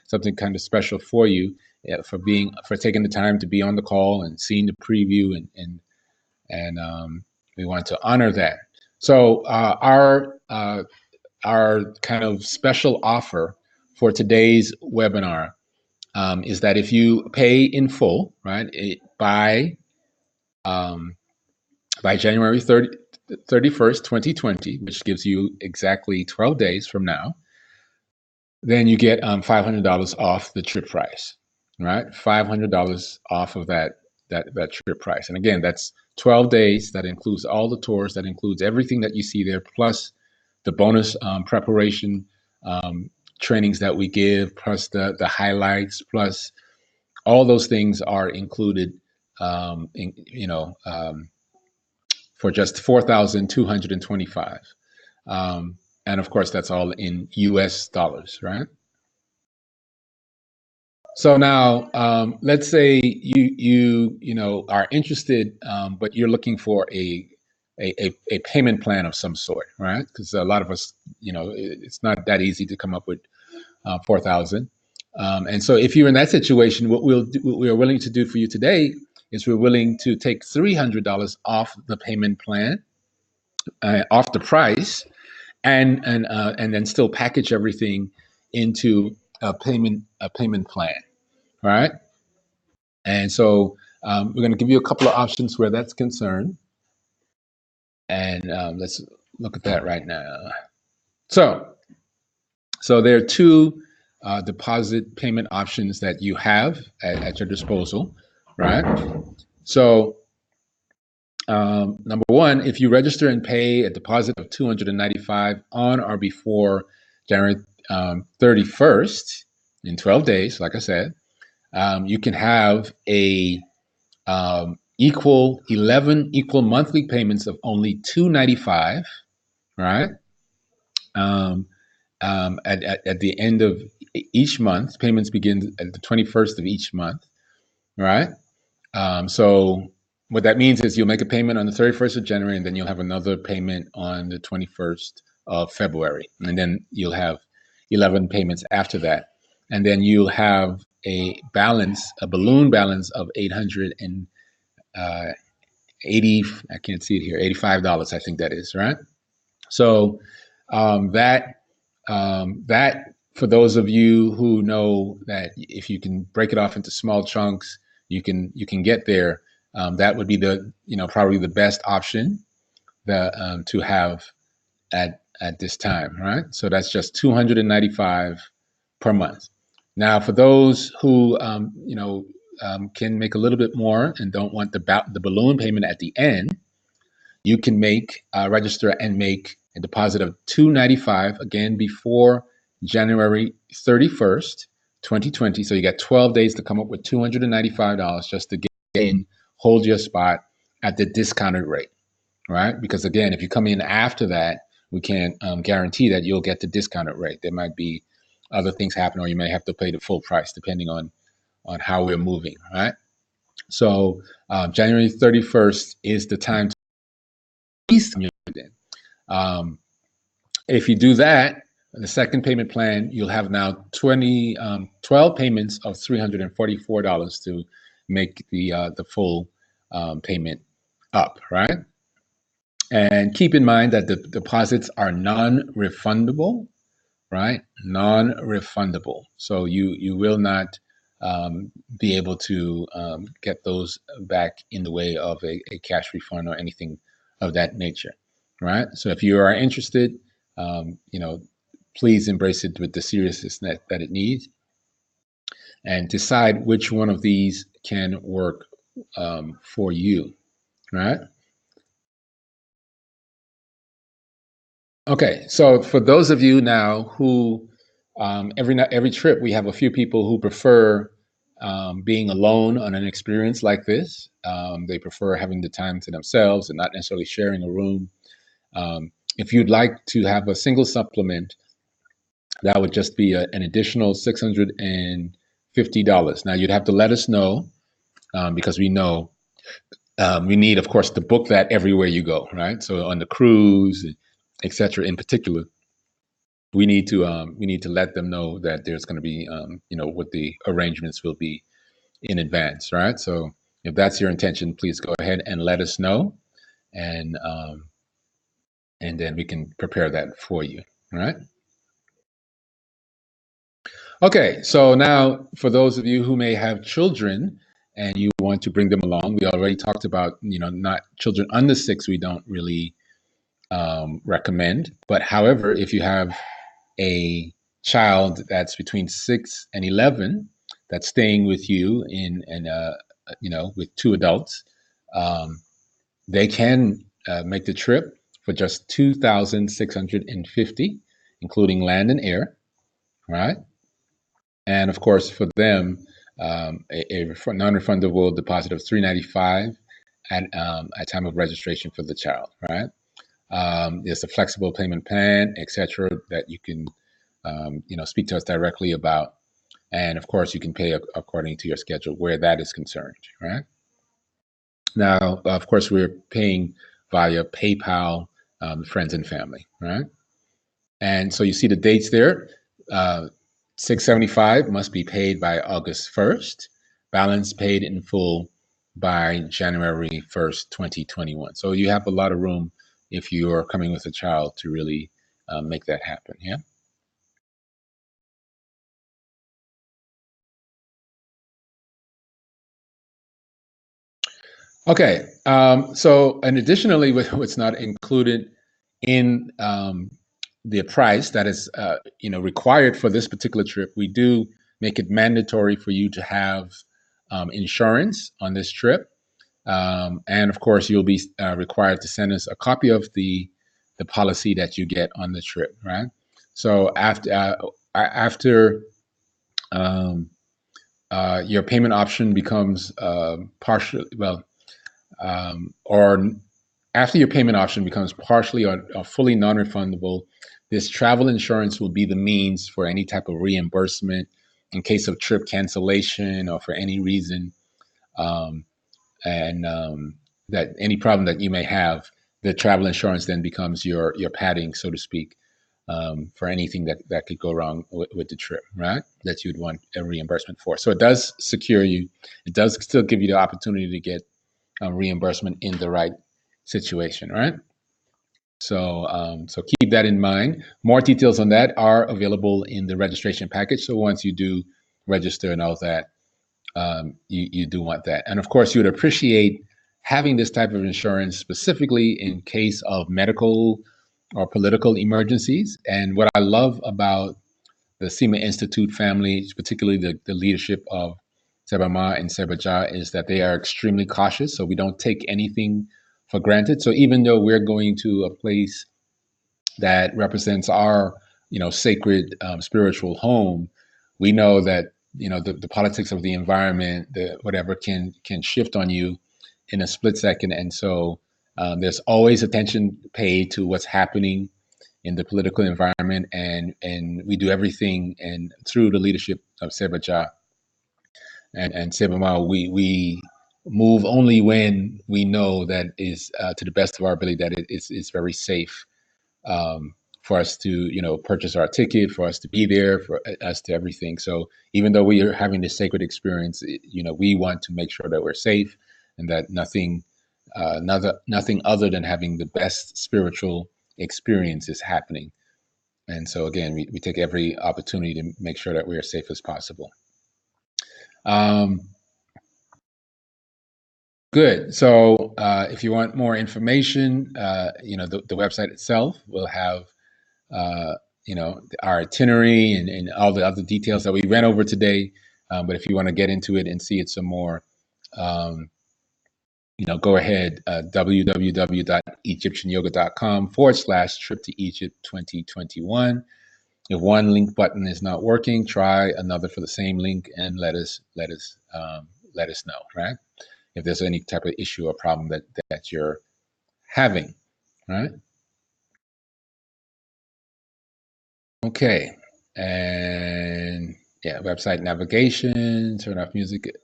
something kind of special for you for taking the time to be on the call and seeing the preview, and we want to honor that. So our kind of special offer for today's webinar is that if you pay in full, right, by January 30th, 31st, 2020, which gives you exactly 12 days from now, then you get $500 off the trip price, right? $500 off of that trip price. And again, that's 12 days. That includes all the tours. That includes everything that you see there, plus the bonus preparation trainings that we give, plus the highlights, plus all those things are included for just $4,225. And of course, that's all in US dollars, right? So now, let's say you are interested, but you're looking for a payment plan of some sort, right? Because a lot of us, it's not that easy to come up with 4,000. And so, if you're in that situation, what we are willing to do for you today is we're willing to take $300 off the payment plan, off the price, and then still package everything into a payment plan. All right. And so we're going to give you a couple of options where that's concerned. And let's look at that right now. So there are two deposit payment options that you have at your disposal, right? So number one, if you register and pay a deposit of $295 on or before January 31st, in 12 days, like I said, you can have a 11 equal monthly payments of only $295, right? At the end of each month, payments begin at the 21st of each month, right? So what that means is you'll make a payment on the 31st of January, and then you'll have another payment on the 21st of February, and then you'll have 11 payments after that, and then you'll have a balloon balance of $880. I can't see it here. $85, I think that is, right? So that for those of you who know that if you can break it off into small chunks, you can get there. That would be probably the best option to have at this time, right? So that's just $295 per month. Now, for those who can make a little bit more and don't want the balloon payment at the end, you can register and make a deposit of $295 again before January 31st, 2020. So you got 12 days to come up with $295 just to get in, hold your spot at the discounted rate, right? Because again, if you come in after that, we can't guarantee that you'll get the discounted rate. There might be other things happen, or you may have to pay the full price depending on how we're moving, right? So January 31st is the time to if you do that, the second payment plan, you'll have now 12 payments of $344 to make the full payment up, right? And keep in mind that the deposits are non-refundable, right? Non-refundable. So you will not be able to get those back in the way of a cash refund or anything of that nature, right? So if you are interested, please embrace it with the seriousness that it needs, and decide which one of these can work for you, right? Okay, so for those of you now who every trip we have a few people who prefer being alone on an experience like this. They prefer having the time to themselves and not necessarily sharing a room. If you'd like to have a single supplement, that would just be an additional $650. Now you'd have to let us know because we know we need, of course, to book that everywhere you go, right? So on the cruise, etc. in particular, we need to let them know that there's going to be what the arrangements will be in advance, right? So if that's your intention, please go ahead and let us know, and then we can prepare that for you, all right? Okay, so now for those of you who may have children and you want to bring them along, we already talked about, not children under 6, we don't really recommend. But however, if you have a child that's between 6 and 11 that's staying with you with two adults, they can make the trip for just 2,650, including land and air, right? And of course, for them, a non-refundable deposit of $395 at time of registration for the child, right? There's a flexible payment plan, etc., that you can, speak to us directly about. And of course, you can pay according to your schedule where that is concerned, right? Now, of course, we're paying via PayPal, friends and family, right? And so you see the dates there. 675 must be paid by August 1st, balance paid in full by January 1st, 2021. So you have a lot of room if you are coming with a child to really make that happen. Yeah. Okay. So, and additionally, what's not included in the price that is, required for this particular trip, we do make it mandatory for you to have insurance on this trip. And of course, you'll be required to send us a copy of the policy that you get on the trip, right? So after your payment option becomes partial, or after your payment option becomes partially or fully non-refundable, this travel insurance will be the means for any type of reimbursement in case of trip cancellation or for any reason. And that any problem that you may have, the travel insurance then becomes your padding, so to speak, for anything that could go wrong with the trip, right? That you'd want a reimbursement for. So it does secure you. It does still give you the opportunity to get reimbursement in the right situation, right? So keep that in mind. More details on that are available in the registration package. So once you do register and all that, you do want that. And of course, you would appreciate having this type of insurance specifically in case of medical or political emergencies. And what I love about the Cyma Institute family, particularly the leadership of Seba Ma and Seba Ja, is that they are extremely cautious. So we don't take anything for granted. So even though we're going to a place that represents our, sacred spiritual home, we know that the politics of the environment, the whatever can shift on you in a split second, and so there's always attention paid to what's happening in the political environment, and we do everything, and through the leadership of Seba Ja and Seba Ma, we move only when we know that is to the best of our ability that it's very safe for us to, purchase our ticket, for us to be there, for us to everything. So even though we are having this sacred experience, we want to make sure that we're safe and that nothing other than having the best spiritual experience is happening. And so again, we take every opportunity to make sure that we are safe as possible. Good. So if you want more information, the website itself will have our itinerary and all the other details that we ran over today. But if you want to get into it and see it some more, go ahead, www.egyptianyoga.com/trip to Egypt 2021. If one link button is not working, try another for the same link and let us know, right? If there's any type of issue or problem that you're having, right? Okay, and yeah, website navigation, turn off music.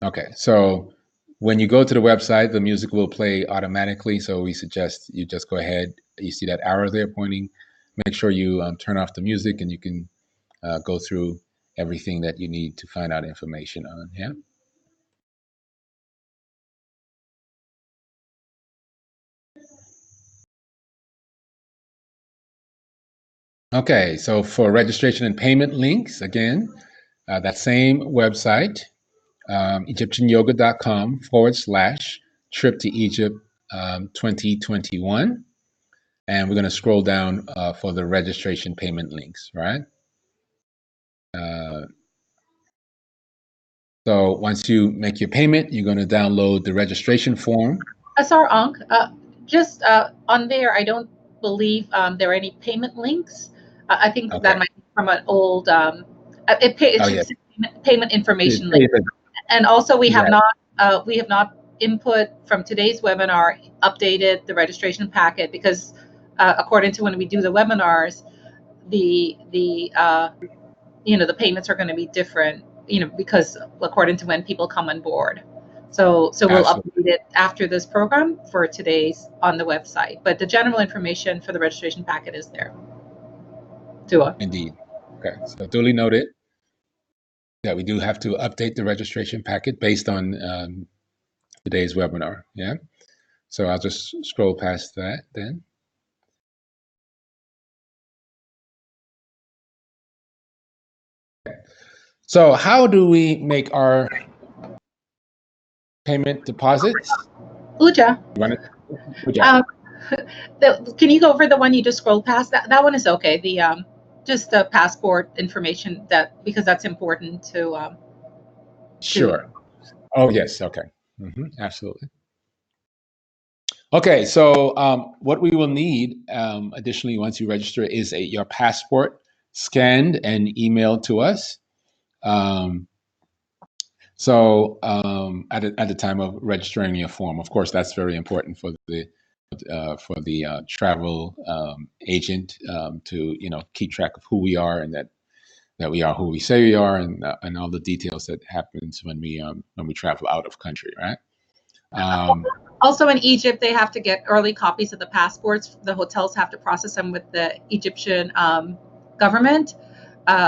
Okay, so when you go to the website, the music will play automatically. So we suggest you just go ahead. You see that arrow there pointing. Make sure you turn off the music, and you can go through everything that you need to find out information on. Yeah. Okay, so for registration and payment links, again, that same website, EgyptianYoga.com/trip to Egypt 2021. And we're going to scroll down for the registration payment links, right? So once you make your payment, you're going to download the registration form. Sorry, Ankh, just on there, I don't believe there are any payment links. I think Okay. that might be from an old, it should say payment information link. And also we have not input from today's webinar updated the registration packet, because according to when we do the webinars, the payments are going to be different, because according to when people come on board. So we'll update it after this program for today's on the website. But the general information for the registration packet is there. Dua. Indeed. Okay, so duly noted that we do have to update the registration packet based on today's webinar. Yeah. So I'll just scroll past that then. So how do we make our payment deposits? Uja. Uja. Can you go over the one you just scrolled past? That one is okay. The just the passport information, because that's important to Sure. Oh yes. Okay. Absolutely. Okay. So what we will need additionally once you register is your passport scanned and emailed to us. So at the time of registering your form, of course, that's very important for the travel agent to keep track of who we are, and that we are who we say we are, and all the details that happens when we travel out of country, right? Also in Egypt, they have to get early copies of the passports. The hotels have to process them with the Egyptian government.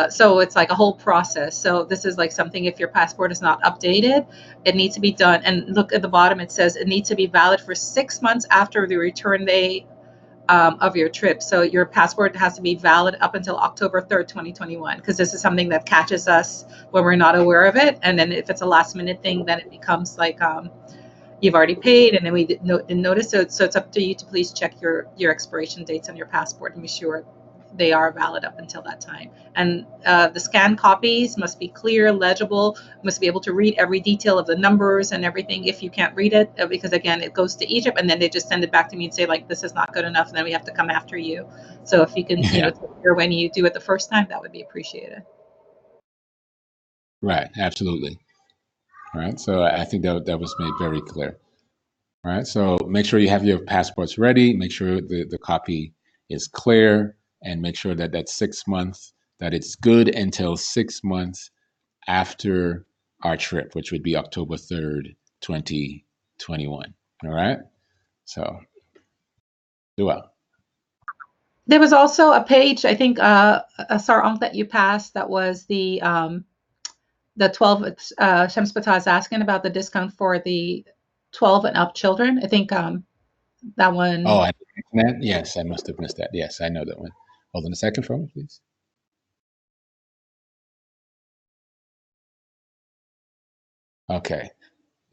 So it's like a whole process. So this is like something, if your passport is not updated, it needs to be done. And look at the bottom, it says it needs to be valid for 6 months after the return day of your trip. So your passport has to be valid up until October 3rd, 2021, because this is something that catches us when we're not aware of it. And then if it's a last minute thing, then it becomes like you've already paid, and then we didn't notice. So it's up to you to please check your expiration dates on your passport and be sure they are valid up until that time. And the scanned copies must be clear, legible, must be able to read every detail of the numbers and everything. If you can't read it, because again, it goes to Egypt and then they just send it back to me and say like, this is not good enough, and then we have to come after you. So if you can, when you do it the first time, that would be appreciated. Right, absolutely. Right, so I think that was made very clear. Right, so make sure you have your passports ready, make sure the copy is clear, and make sure that 6 months, that it's good until 6 months after our trip, which would be October 3rd, 2021. All right, so do well. There was also a page, I think, Sarang, that you passed, that was the 12, Shams Fatah is asking about the discount for the 12 and up children. I think that one. Oh, I missed that? Yes, I must have missed that. Yes, I know that one. Hold on a second for me, please. Okay,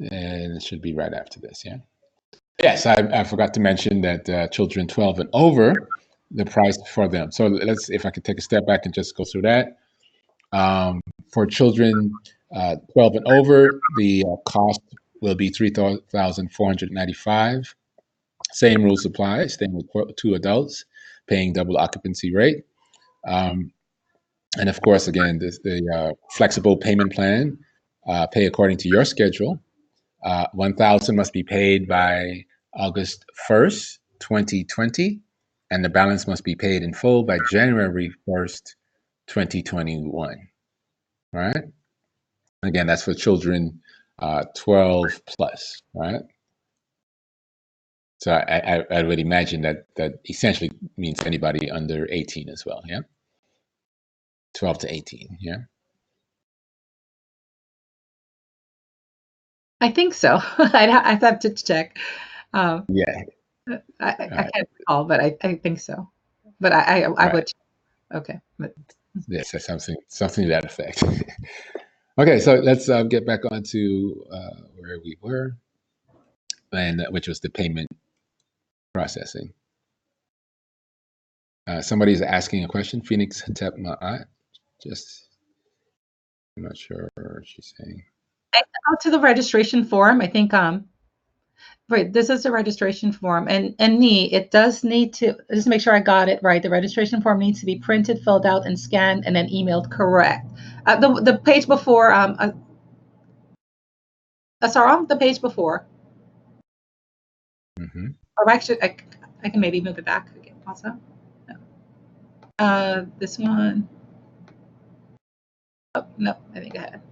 and it should be right after this, yeah? Yes, I forgot to mention that children 12 and over, the price for them. So if I could take a step back and just go through that. For children 12 and over, the cost will be $3,495. Same rules apply, staying with 2 adults, paying double occupancy rate. And of course, again, the flexible payment plan, pay according to your schedule. $1,000 must be paid by August 1st, 2020, and the balance must be paid in full by January 1st, 2021. All right. Again, that's for children 12 plus, right? So I would imagine that essentially means anybody under 18 as well, yeah? 12 to 18, yeah? I think so. I'd have to check. Yeah. I can't recall, but I think so. But I would. Okay. But yes, that's something to that effect. Okay, so let's get back onto where we were, and which was the payment processing. Somebody's asking a question. Phoenix Hatep Ma'at. Just, I'm not sure what she's saying. Out to the registration form. I think right, this is a registration form, and it does need to, just make sure I got it right. The registration form needs to be printed, filled out, and scanned, and then emailed correct. The page before, sorry, the page before. Mm-hmm. Or actually, I can maybe move it back again also. No. This one. Oh, no, I think I had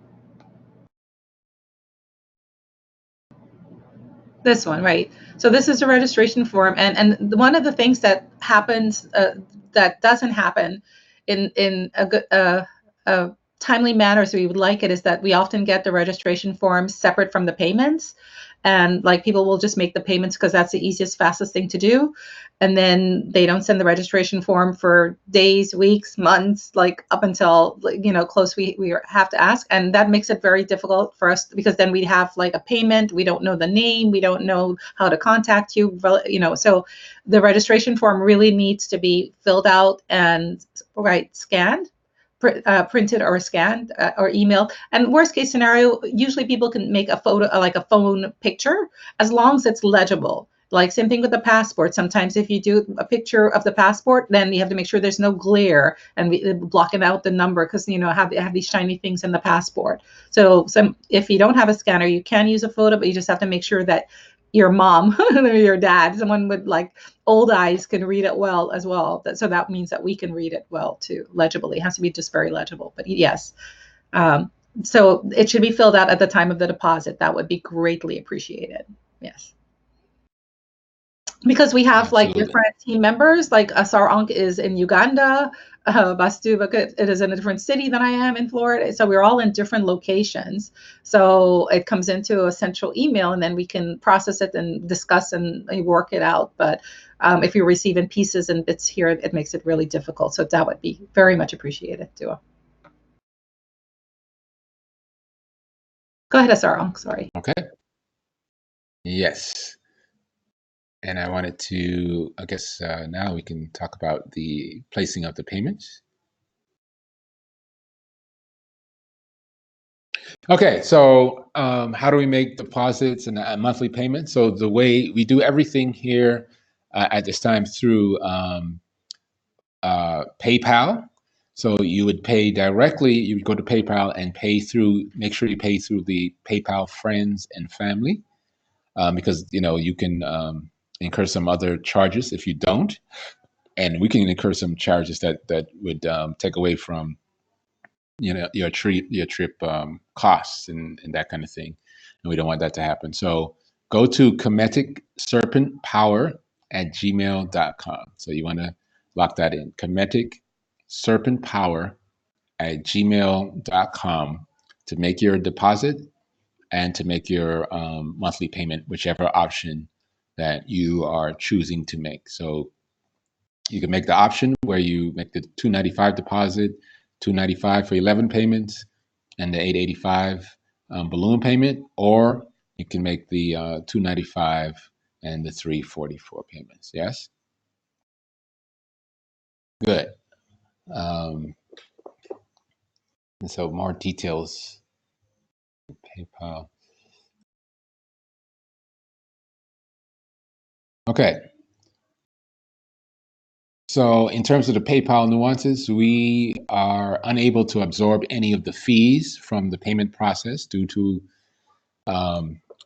this one, right? So this is a registration form, and one of the things that happens that doesn't happen in a good timely manner, so we would like it, is that we often get the registration forms separate from the payments, and like people will just make the payments because that's the easiest, fastest thing to do, and then they don't send the registration form for days, weeks, months, like up until close. We have to ask, and that makes it very difficult for us, because then we have like a payment, we don't know the name, we don't know how to contact you, so the registration form really needs to be filled out and scanned, printed or scanned or emailed. And worst case scenario, usually people can make a photo, like a phone picture, as long as it's legible. Like same thing with the passport. Sometimes if you do a picture of the passport, then you have to make sure there's no glare and blocking out the number, because have these shiny things in the passport. So if you don't have a scanner, you can use a photo, but you just have to make sure that your mom or your dad, someone with like old eyes, can read it well as well. So that means that we can read it well too, legibly. It has to be just very legible. But yes, so it should be filled out at the time of the deposit. That would be greatly appreciated. Yes. Because we have like different team members, like Asar Ankh is in Uganda, Bastu Bakut, it is in a different city than I am in Florida. So we're all in different locations. So it comes into a central email, and then we can process it and discuss and work it out. But if you're receiving pieces and bits here, it makes it really difficult. So that would be very much appreciated too. Go ahead, Asar Ankh, sorry. Okay. Yes. And I wanted to, I guess now we can talk about the placing of the payments. Okay, so how do we make deposits and monthly payments? So the way we do everything here at this time through PayPal. So you would pay directly, you would go to PayPal and make sure you pay through the PayPal friends and family, because you can incur some other charges if you don't, and we can incur some charges that would take away from your trip costs and that kind of thing, and we don't want that to happen. So go to KemetEgyptPower@gmail.com. So you want to lock that in, KemetEgyptPower@gmail.com, to make your deposit and to make your monthly payment, whichever option that you are choosing to make. So you can make the option where you make the $295 deposit, $295 for 11 payments, and the $885 balloon payment, or you can make the $295 and the $344 payments. Yes. Good. And so more details. PayPal. Okay. So in terms of the PayPal nuances, we are unable to absorb any of the fees from the payment process due to,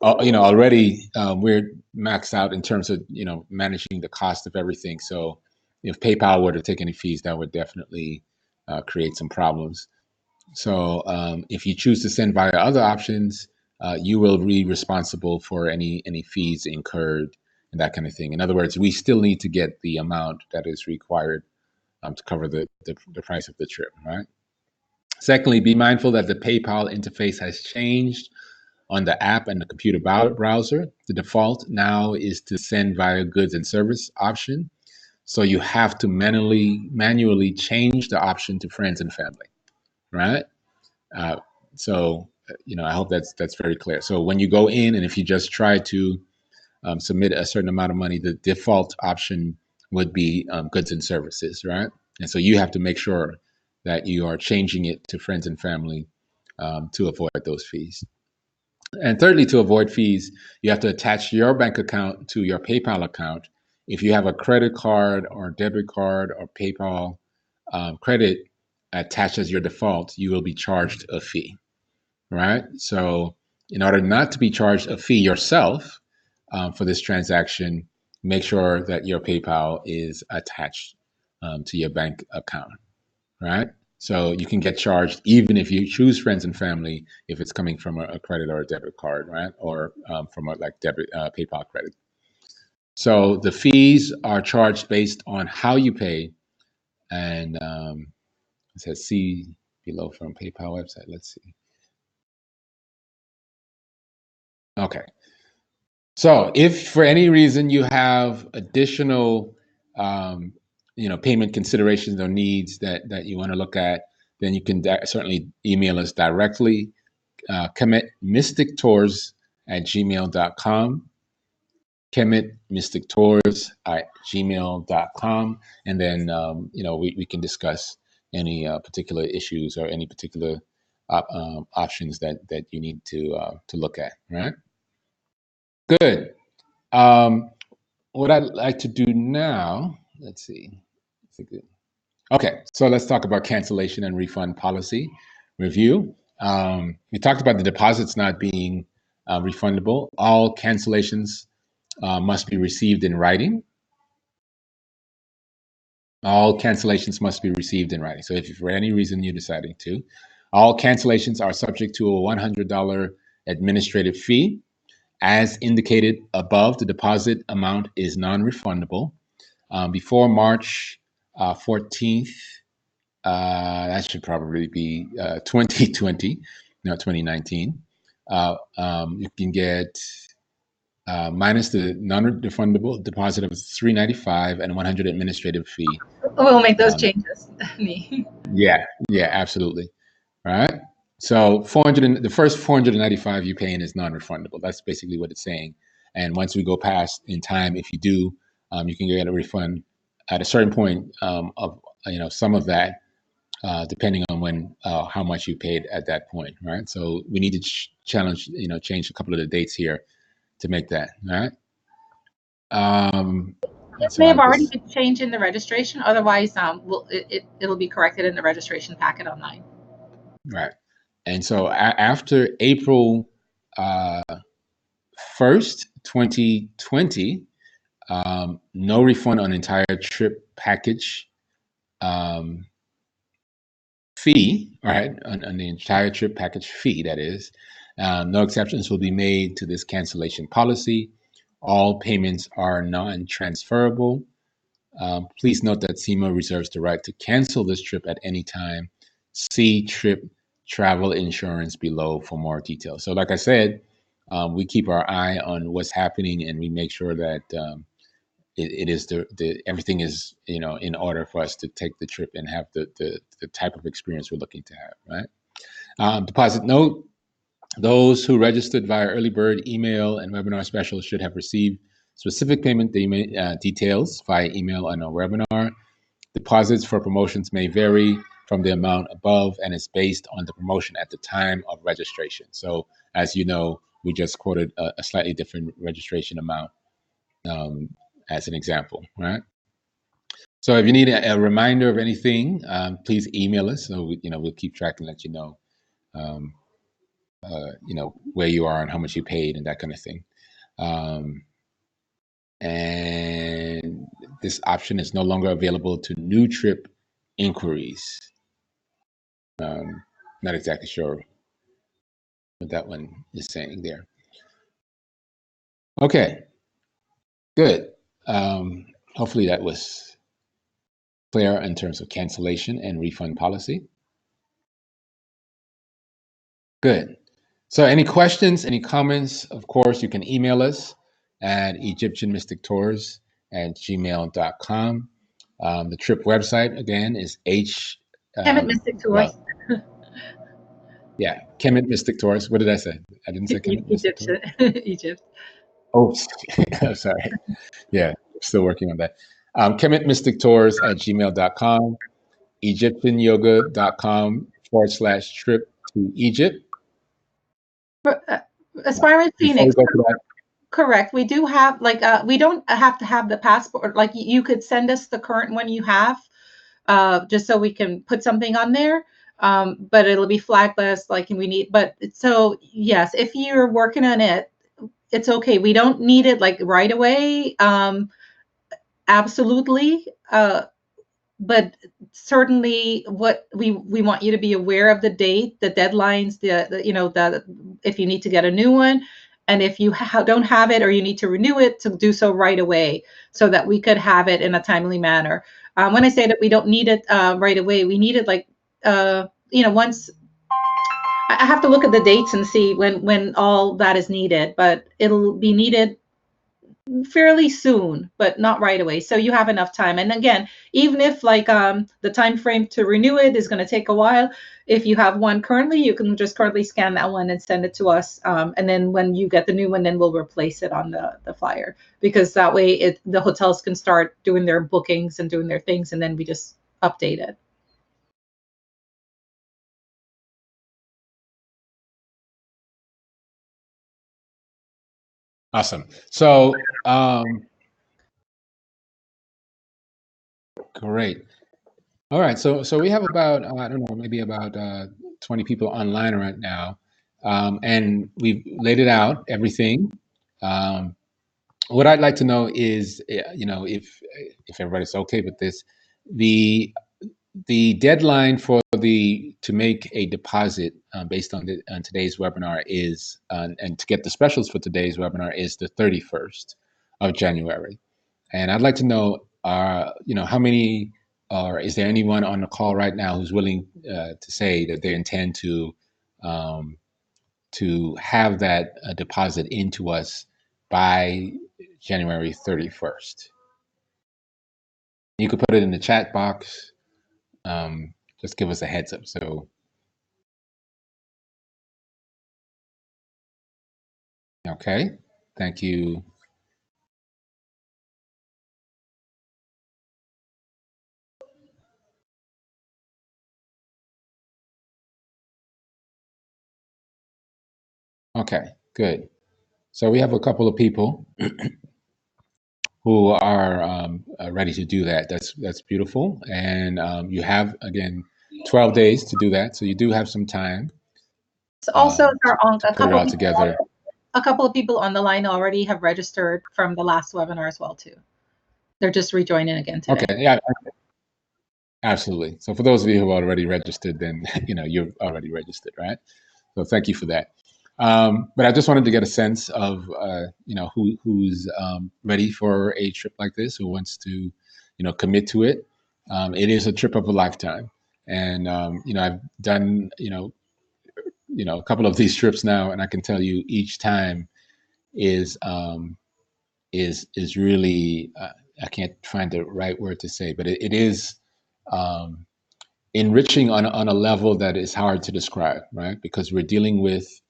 already we're maxed out in terms of, managing the cost of everything. So if PayPal were to take any fees, that would definitely create some problems. So if you choose to send via other options, you will be responsible for any fees incurred and that kind of thing. In other words, we still need to get the amount that is required to cover the price of the trip, right? Secondly, be mindful that the PayPal interface has changed on the app and the computer browser. The default now is to send via goods and service option. So you have to manually change the option to friends and family, right? So I hope that's very clear. So when you go in, and if you just try to submit a certain amount of money, the default option would be goods and services, right? And so you have to make sure that you are changing it to friends and family to avoid those fees. And thirdly, to avoid fees, you have to attach your bank account to your PayPal account. If you have a credit card or debit card or PayPal credit attached as your default, you will be charged a fee, right? So in order not to be charged a fee yourself for this transaction, make sure that your PayPal is attached to your bank account, right? So you can get charged even if you choose friends and family, if it's coming from a credit or a debit card, right? Or from a like debit PayPal credit. So the fees are charged based on how you pay, and it says see below from PayPal website. Let's see. Okay. So if for any reason you have additional, payment considerations or needs that you want to look at, then you can certainly email us directly, KemetMysticTours@gmail.com, KemetMysticTours@gmail.com, and then we can discuss any particular issues or any particular options that you need to look at. Right? Good. What I'd like to do now, let's see. Okay, so let's talk about cancellation and refund policy review. We talked about the deposits not being refundable. All cancellations must be received in writing. All cancellations must be received in writing. So if for any reason you're deciding to, all cancellations are subject to a $100 administrative fee. As indicated above, the deposit amount is non-refundable. Before March 14th, that should probably be 2020, not 2019. You can get minus the non-refundable deposit of $395 and $100 administrative fee. We'll make those changes. Yeah, absolutely. All right. So the first $495 you pay in is non-refundable. That's basically what it's saying. And once we go past in time, if you do, you can get a refund at a certain point of some of that, depending on when how much you paid at that point. Right. So we need to change a couple of the dates here to make that. All right. It may have already been changed in the registration. Otherwise, it'll be corrected in the registration packet online. Right. And so after April 1st, 2020, no refund on entire trip package fee, right? On the entire trip package fee, that is. No exceptions will be made to this cancellation policy. All payments are non-transferable. Please note that Cyma reserves the right to cancel this trip at any time. See trip travel insurance below for more details. So like I said, we keep our eye on what's happening and we make sure that it is everything is in order for us to take the trip and have the type of experience we're looking to have, right? Deposit note: those who registered via early bird email and webinar special should have received specific payment details via email on our webinar. Deposits for promotions may vary from the amount above and is based on the promotion at the time of registration. So as you know, we just quoted a slightly different registration amount as an example, right? So if you need a reminder of anything, please email us. So we'll keep track and let you know, where you are and how much you paid and that kind of thing. And this option is no longer available to new trip inquiries. Not exactly sure what that one is saying there. Okay, good. Hopefully that was clear in terms of cancellation and refund policy. Good. So any questions, any comments, of course, you can email us at EgyptianMysticTours@gmail.com. The trip website, again, is Kemet Mystic Tours. Yeah, Kemet Mystic Tours. What did I say? I didn't say Kemet Mystic Tours. Egypt. Oh, sorry. Yeah, still working on that. KemetMysticTours@gmail.com, EgyptianYoga.com/trip to Egypt. Aspiring Before we Phoenix, go to that, correct. We do have we don't have to have the passport. Like you could send us the current one you have, just so we can put something on there. But it'll be flagless. Like we need. But so yes, if you're working on it, it's okay. We don't need it like right away. Absolutely. But certainly what we want you to be aware of the date, the deadlines, the if you need to get a new one, and if you don't have it or you need to renew it, to do so right away so that we could have it in a timely manner. When I say that we don't need it right away, we need it like once. I have to look at the dates and see when all that is needed, but it'll be needed fairly soon, but not right away. So you have enough time. And again, even if the time frame to renew it is going to take a while, if you have one currently, you can just currently scan that one and send it to us. And then when you get the new one, then we'll replace it on the flyer, because that way the hotels can start doing their bookings and doing their things, and then we just update it. awesome. So, great. All right. So we have about, I don't know, maybe about 20 people online right now. And we've laid it out, everything. Um, what I'd like to know is, if everybody's okay with this, the deadline for to make a deposit based on today's webinar is, and to get the specials for today's webinar is the 31st of January. And I'd like to know, how many, or is there anyone on the call right now who's willing to say that they intend to have that deposit into us by January 31st? You could put it in the chat box. Just give us a heads up. So, okay, thank you. Okay, good. So we have a couple of people who are ready to do that. That's beautiful. And you have, again, 12 days to do that. So you do have some time Also, to put it all together. a couple of people on the line already have registered from the last webinar as well too. They're just rejoining again today. Okay, yeah, absolutely. So for those of you who have already registered, then you're already registered, right? So thank you for that. But I just wanted to get a sense of who's ready for a trip like this, who wants to commit to it. It is a trip of a lifetime, and I've done a couple of these trips now, and I can tell you each time is really, I can't find the right word to say, but it is enriching on a level that is hard to describe, right? Because we're dealing with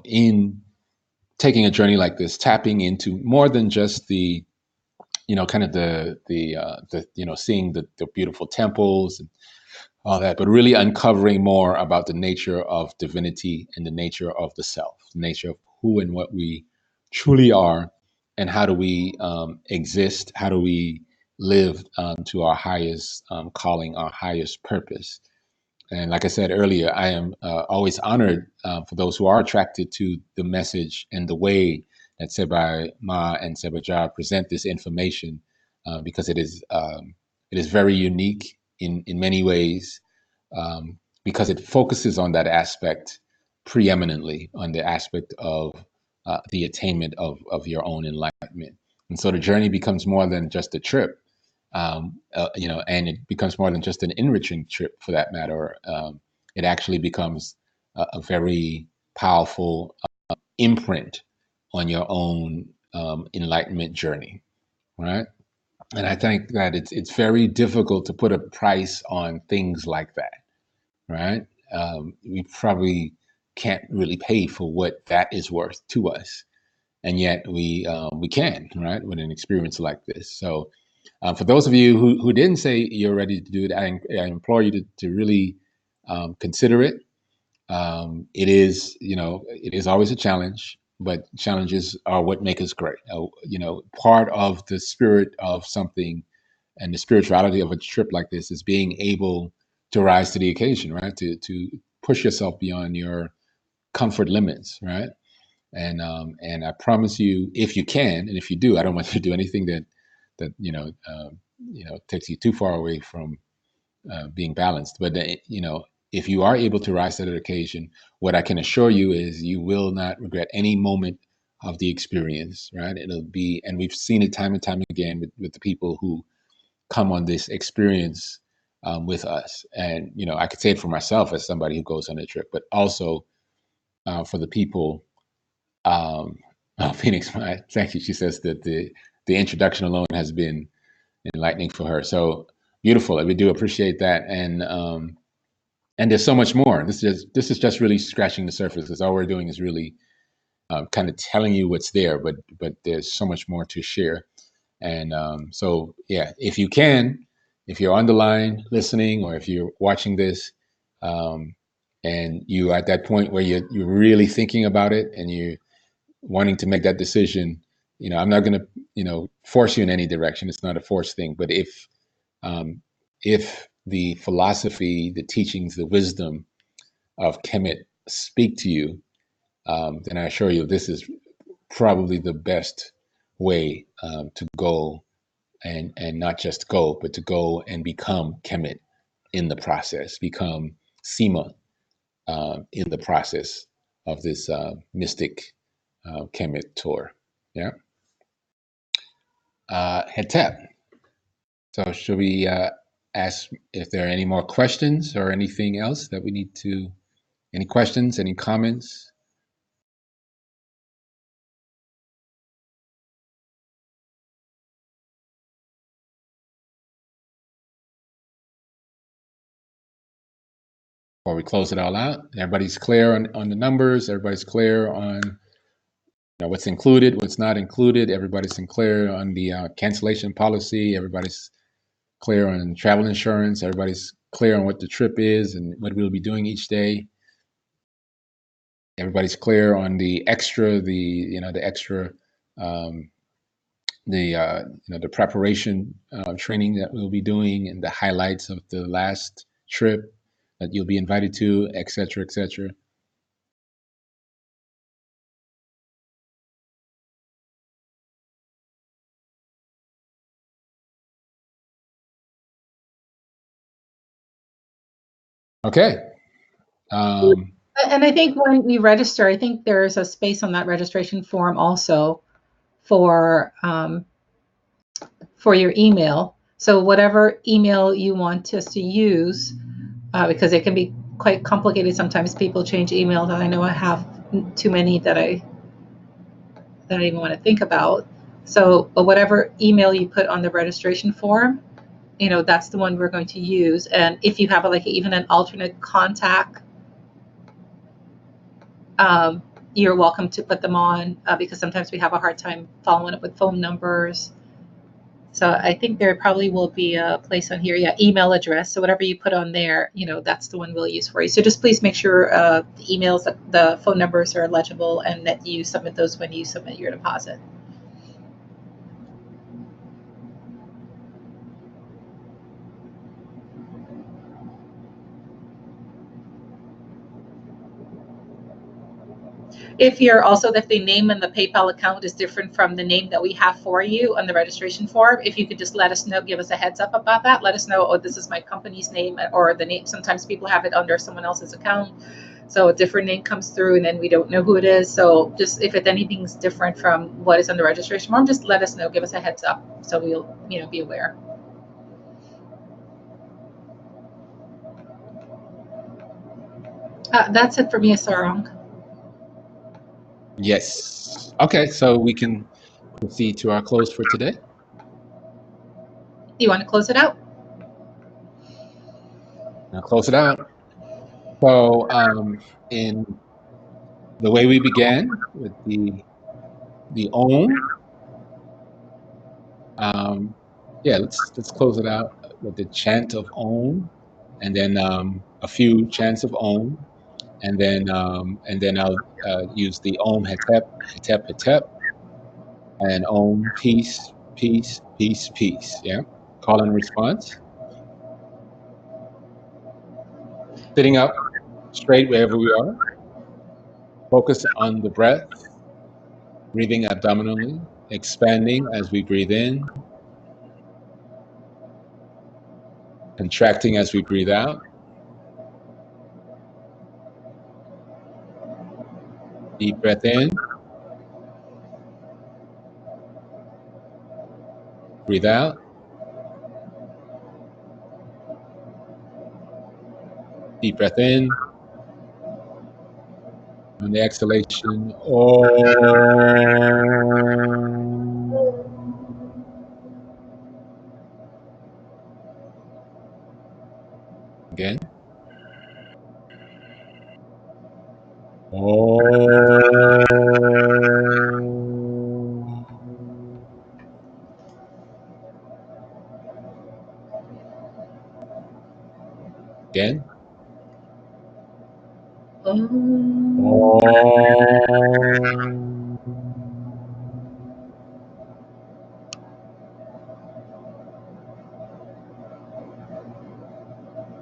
in taking a journey like this, tapping into more than just the kind of the seeing the beautiful temples and all that, but really uncovering more about the nature of divinity and the nature of the self, the nature of who and what we truly are, and how do we exist, how do we live to our highest calling, our highest purpose. And like I said earlier, I am always honored for those who are attracted to the message and the way that Seba Ma and Seba Jah present this information, because it is very unique in many ways, because it focuses on that aspect preeminently, on the aspect of the attainment of your own enlightenment. And so the journey becomes more than just a trip, and it becomes more than just an enriching trip for that matter. It actually becomes a very powerful imprint on your own enlightenment journey, right? And I think that it's very difficult to put a price on things like that, right? We probably can't really pay for what that is worth to us. and yet we can, right, with an experience like this. So for those of you who didn't say you're ready to do it, I implore you to really consider it. It is, it is always a challenge, but challenges are what make us great. Part of the spirit of something and the spirituality of a trip like this is being able to rise to the occasion, right? To push yourself beyond your comfort limits, right? And I promise you, if you can, and if you do, I don't want you to do anything that takes you too far away from being balanced. But if you are able to rise to that occasion, what I can assure you is you will not regret any moment of the experience, right? It'll be, and we've seen it time and time again with the people who come on this experience with us. And I could say it for myself as somebody who goes on a trip, but also for the people. Phoenix, thank you. She says that the introduction alone has been enlightening for her. So beautiful. We do appreciate that. And there's so much more. This is just really scratching the surface, because all we're doing is really kind of telling you what's there, but there's so much more to share. And so yeah, if you can, if you're on the line listening, or if you're watching this, and you're at that point where you're really thinking about it and you're wanting to make that decision, I'm not going to force you in any direction. It's not a forced thing. But if the philosophy, the teachings, the wisdom of Kemet speak to you, then I assure you this is probably the best way to go, and not just go, but to go and become Kemet in the process, become Cyma in the process of this mystic Kemet tour. Yeah. Hetep. So should we ask if there are any more questions or anything else that we need to, any questions, any comments? Before we close it all out, everybody's clear on the numbers, everybody's clear on what's included, what's not included, everybody's clear on the cancellation policy, everybody's clear on travel insurance, everybody's clear on what the trip is and what we'll be doing each day. Everybody's clear on the extra, the preparation training that we'll be doing, and the highlights of the last trip that you'll be invited to, et cetera, et cetera. Okay. And I think when we register, I think there's a space on that registration form also for your email. So whatever email you want us to use, because it can be quite complicated. Sometimes people change emails, and I know I have too many that I don't even want to think about. So whatever email you put on the registration form, that's the one we're going to use. And if you have even an alternate contact, you're welcome to put them on, because sometimes we have a hard time following up with phone numbers. So I think there probably will be a place on here, email address. So whatever you put on there, that's the one we'll use for you. So just please make sure the emails, the phone numbers are legible, and that you submit those when you submit your deposit. If the name in the PayPal account is different from the name that we have for you on the registration form, if you could just let us know, give us a heads up about that. Let us know, oh, this is my company's name, or the name. Sometimes people have it under someone else's account, so a different name comes through and then we don't know who it is. So just if anything's different from what is on the registration form, just let us know, give us a heads up, so we'll be aware. That's it for me, Sarang. Yes. Okay, so we can proceed to our close for today. You want to close it out? I'll close it out. So in the way we began with the the Om. Yeah, let's close it out with the chant of Om, and then a few chants of Om, and then I'll use the Om Hetep Hetep Hetep, and Om peace peace peace peace. Yeah, call and response. Sitting up straight wherever we are. Focus on the breath, breathing abdominally, expanding as we breathe in, contracting as we breathe out. Deep breath in, breathe out. Deep breath in. On the exhalation, again. Again.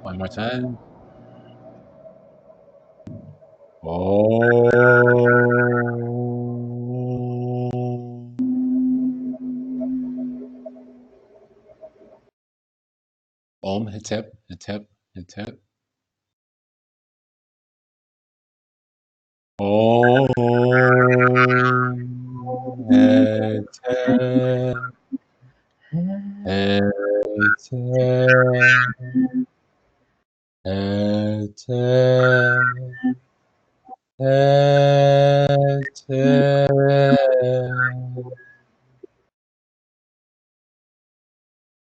One more time. Om Hetep Hetep Hetep. Om Hetep Hetep Hetep.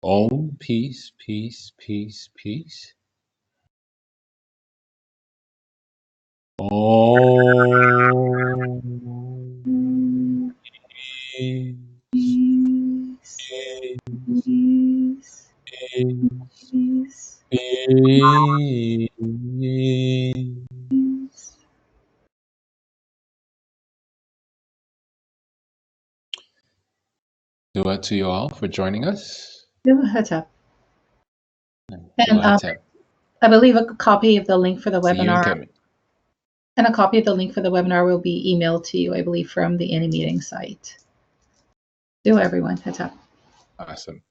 Om peace peace peace peace. Om peace peace peace. Dua to you all for joining us. Dua Hetep. Dua And Hetep. I believe a copy of the link for the See you in webinar Kemet. and a copy of the link for the webinar will be emailed to you, I believe, from the AnyMeeting site. Dua, everyone. Hetep. Awesome.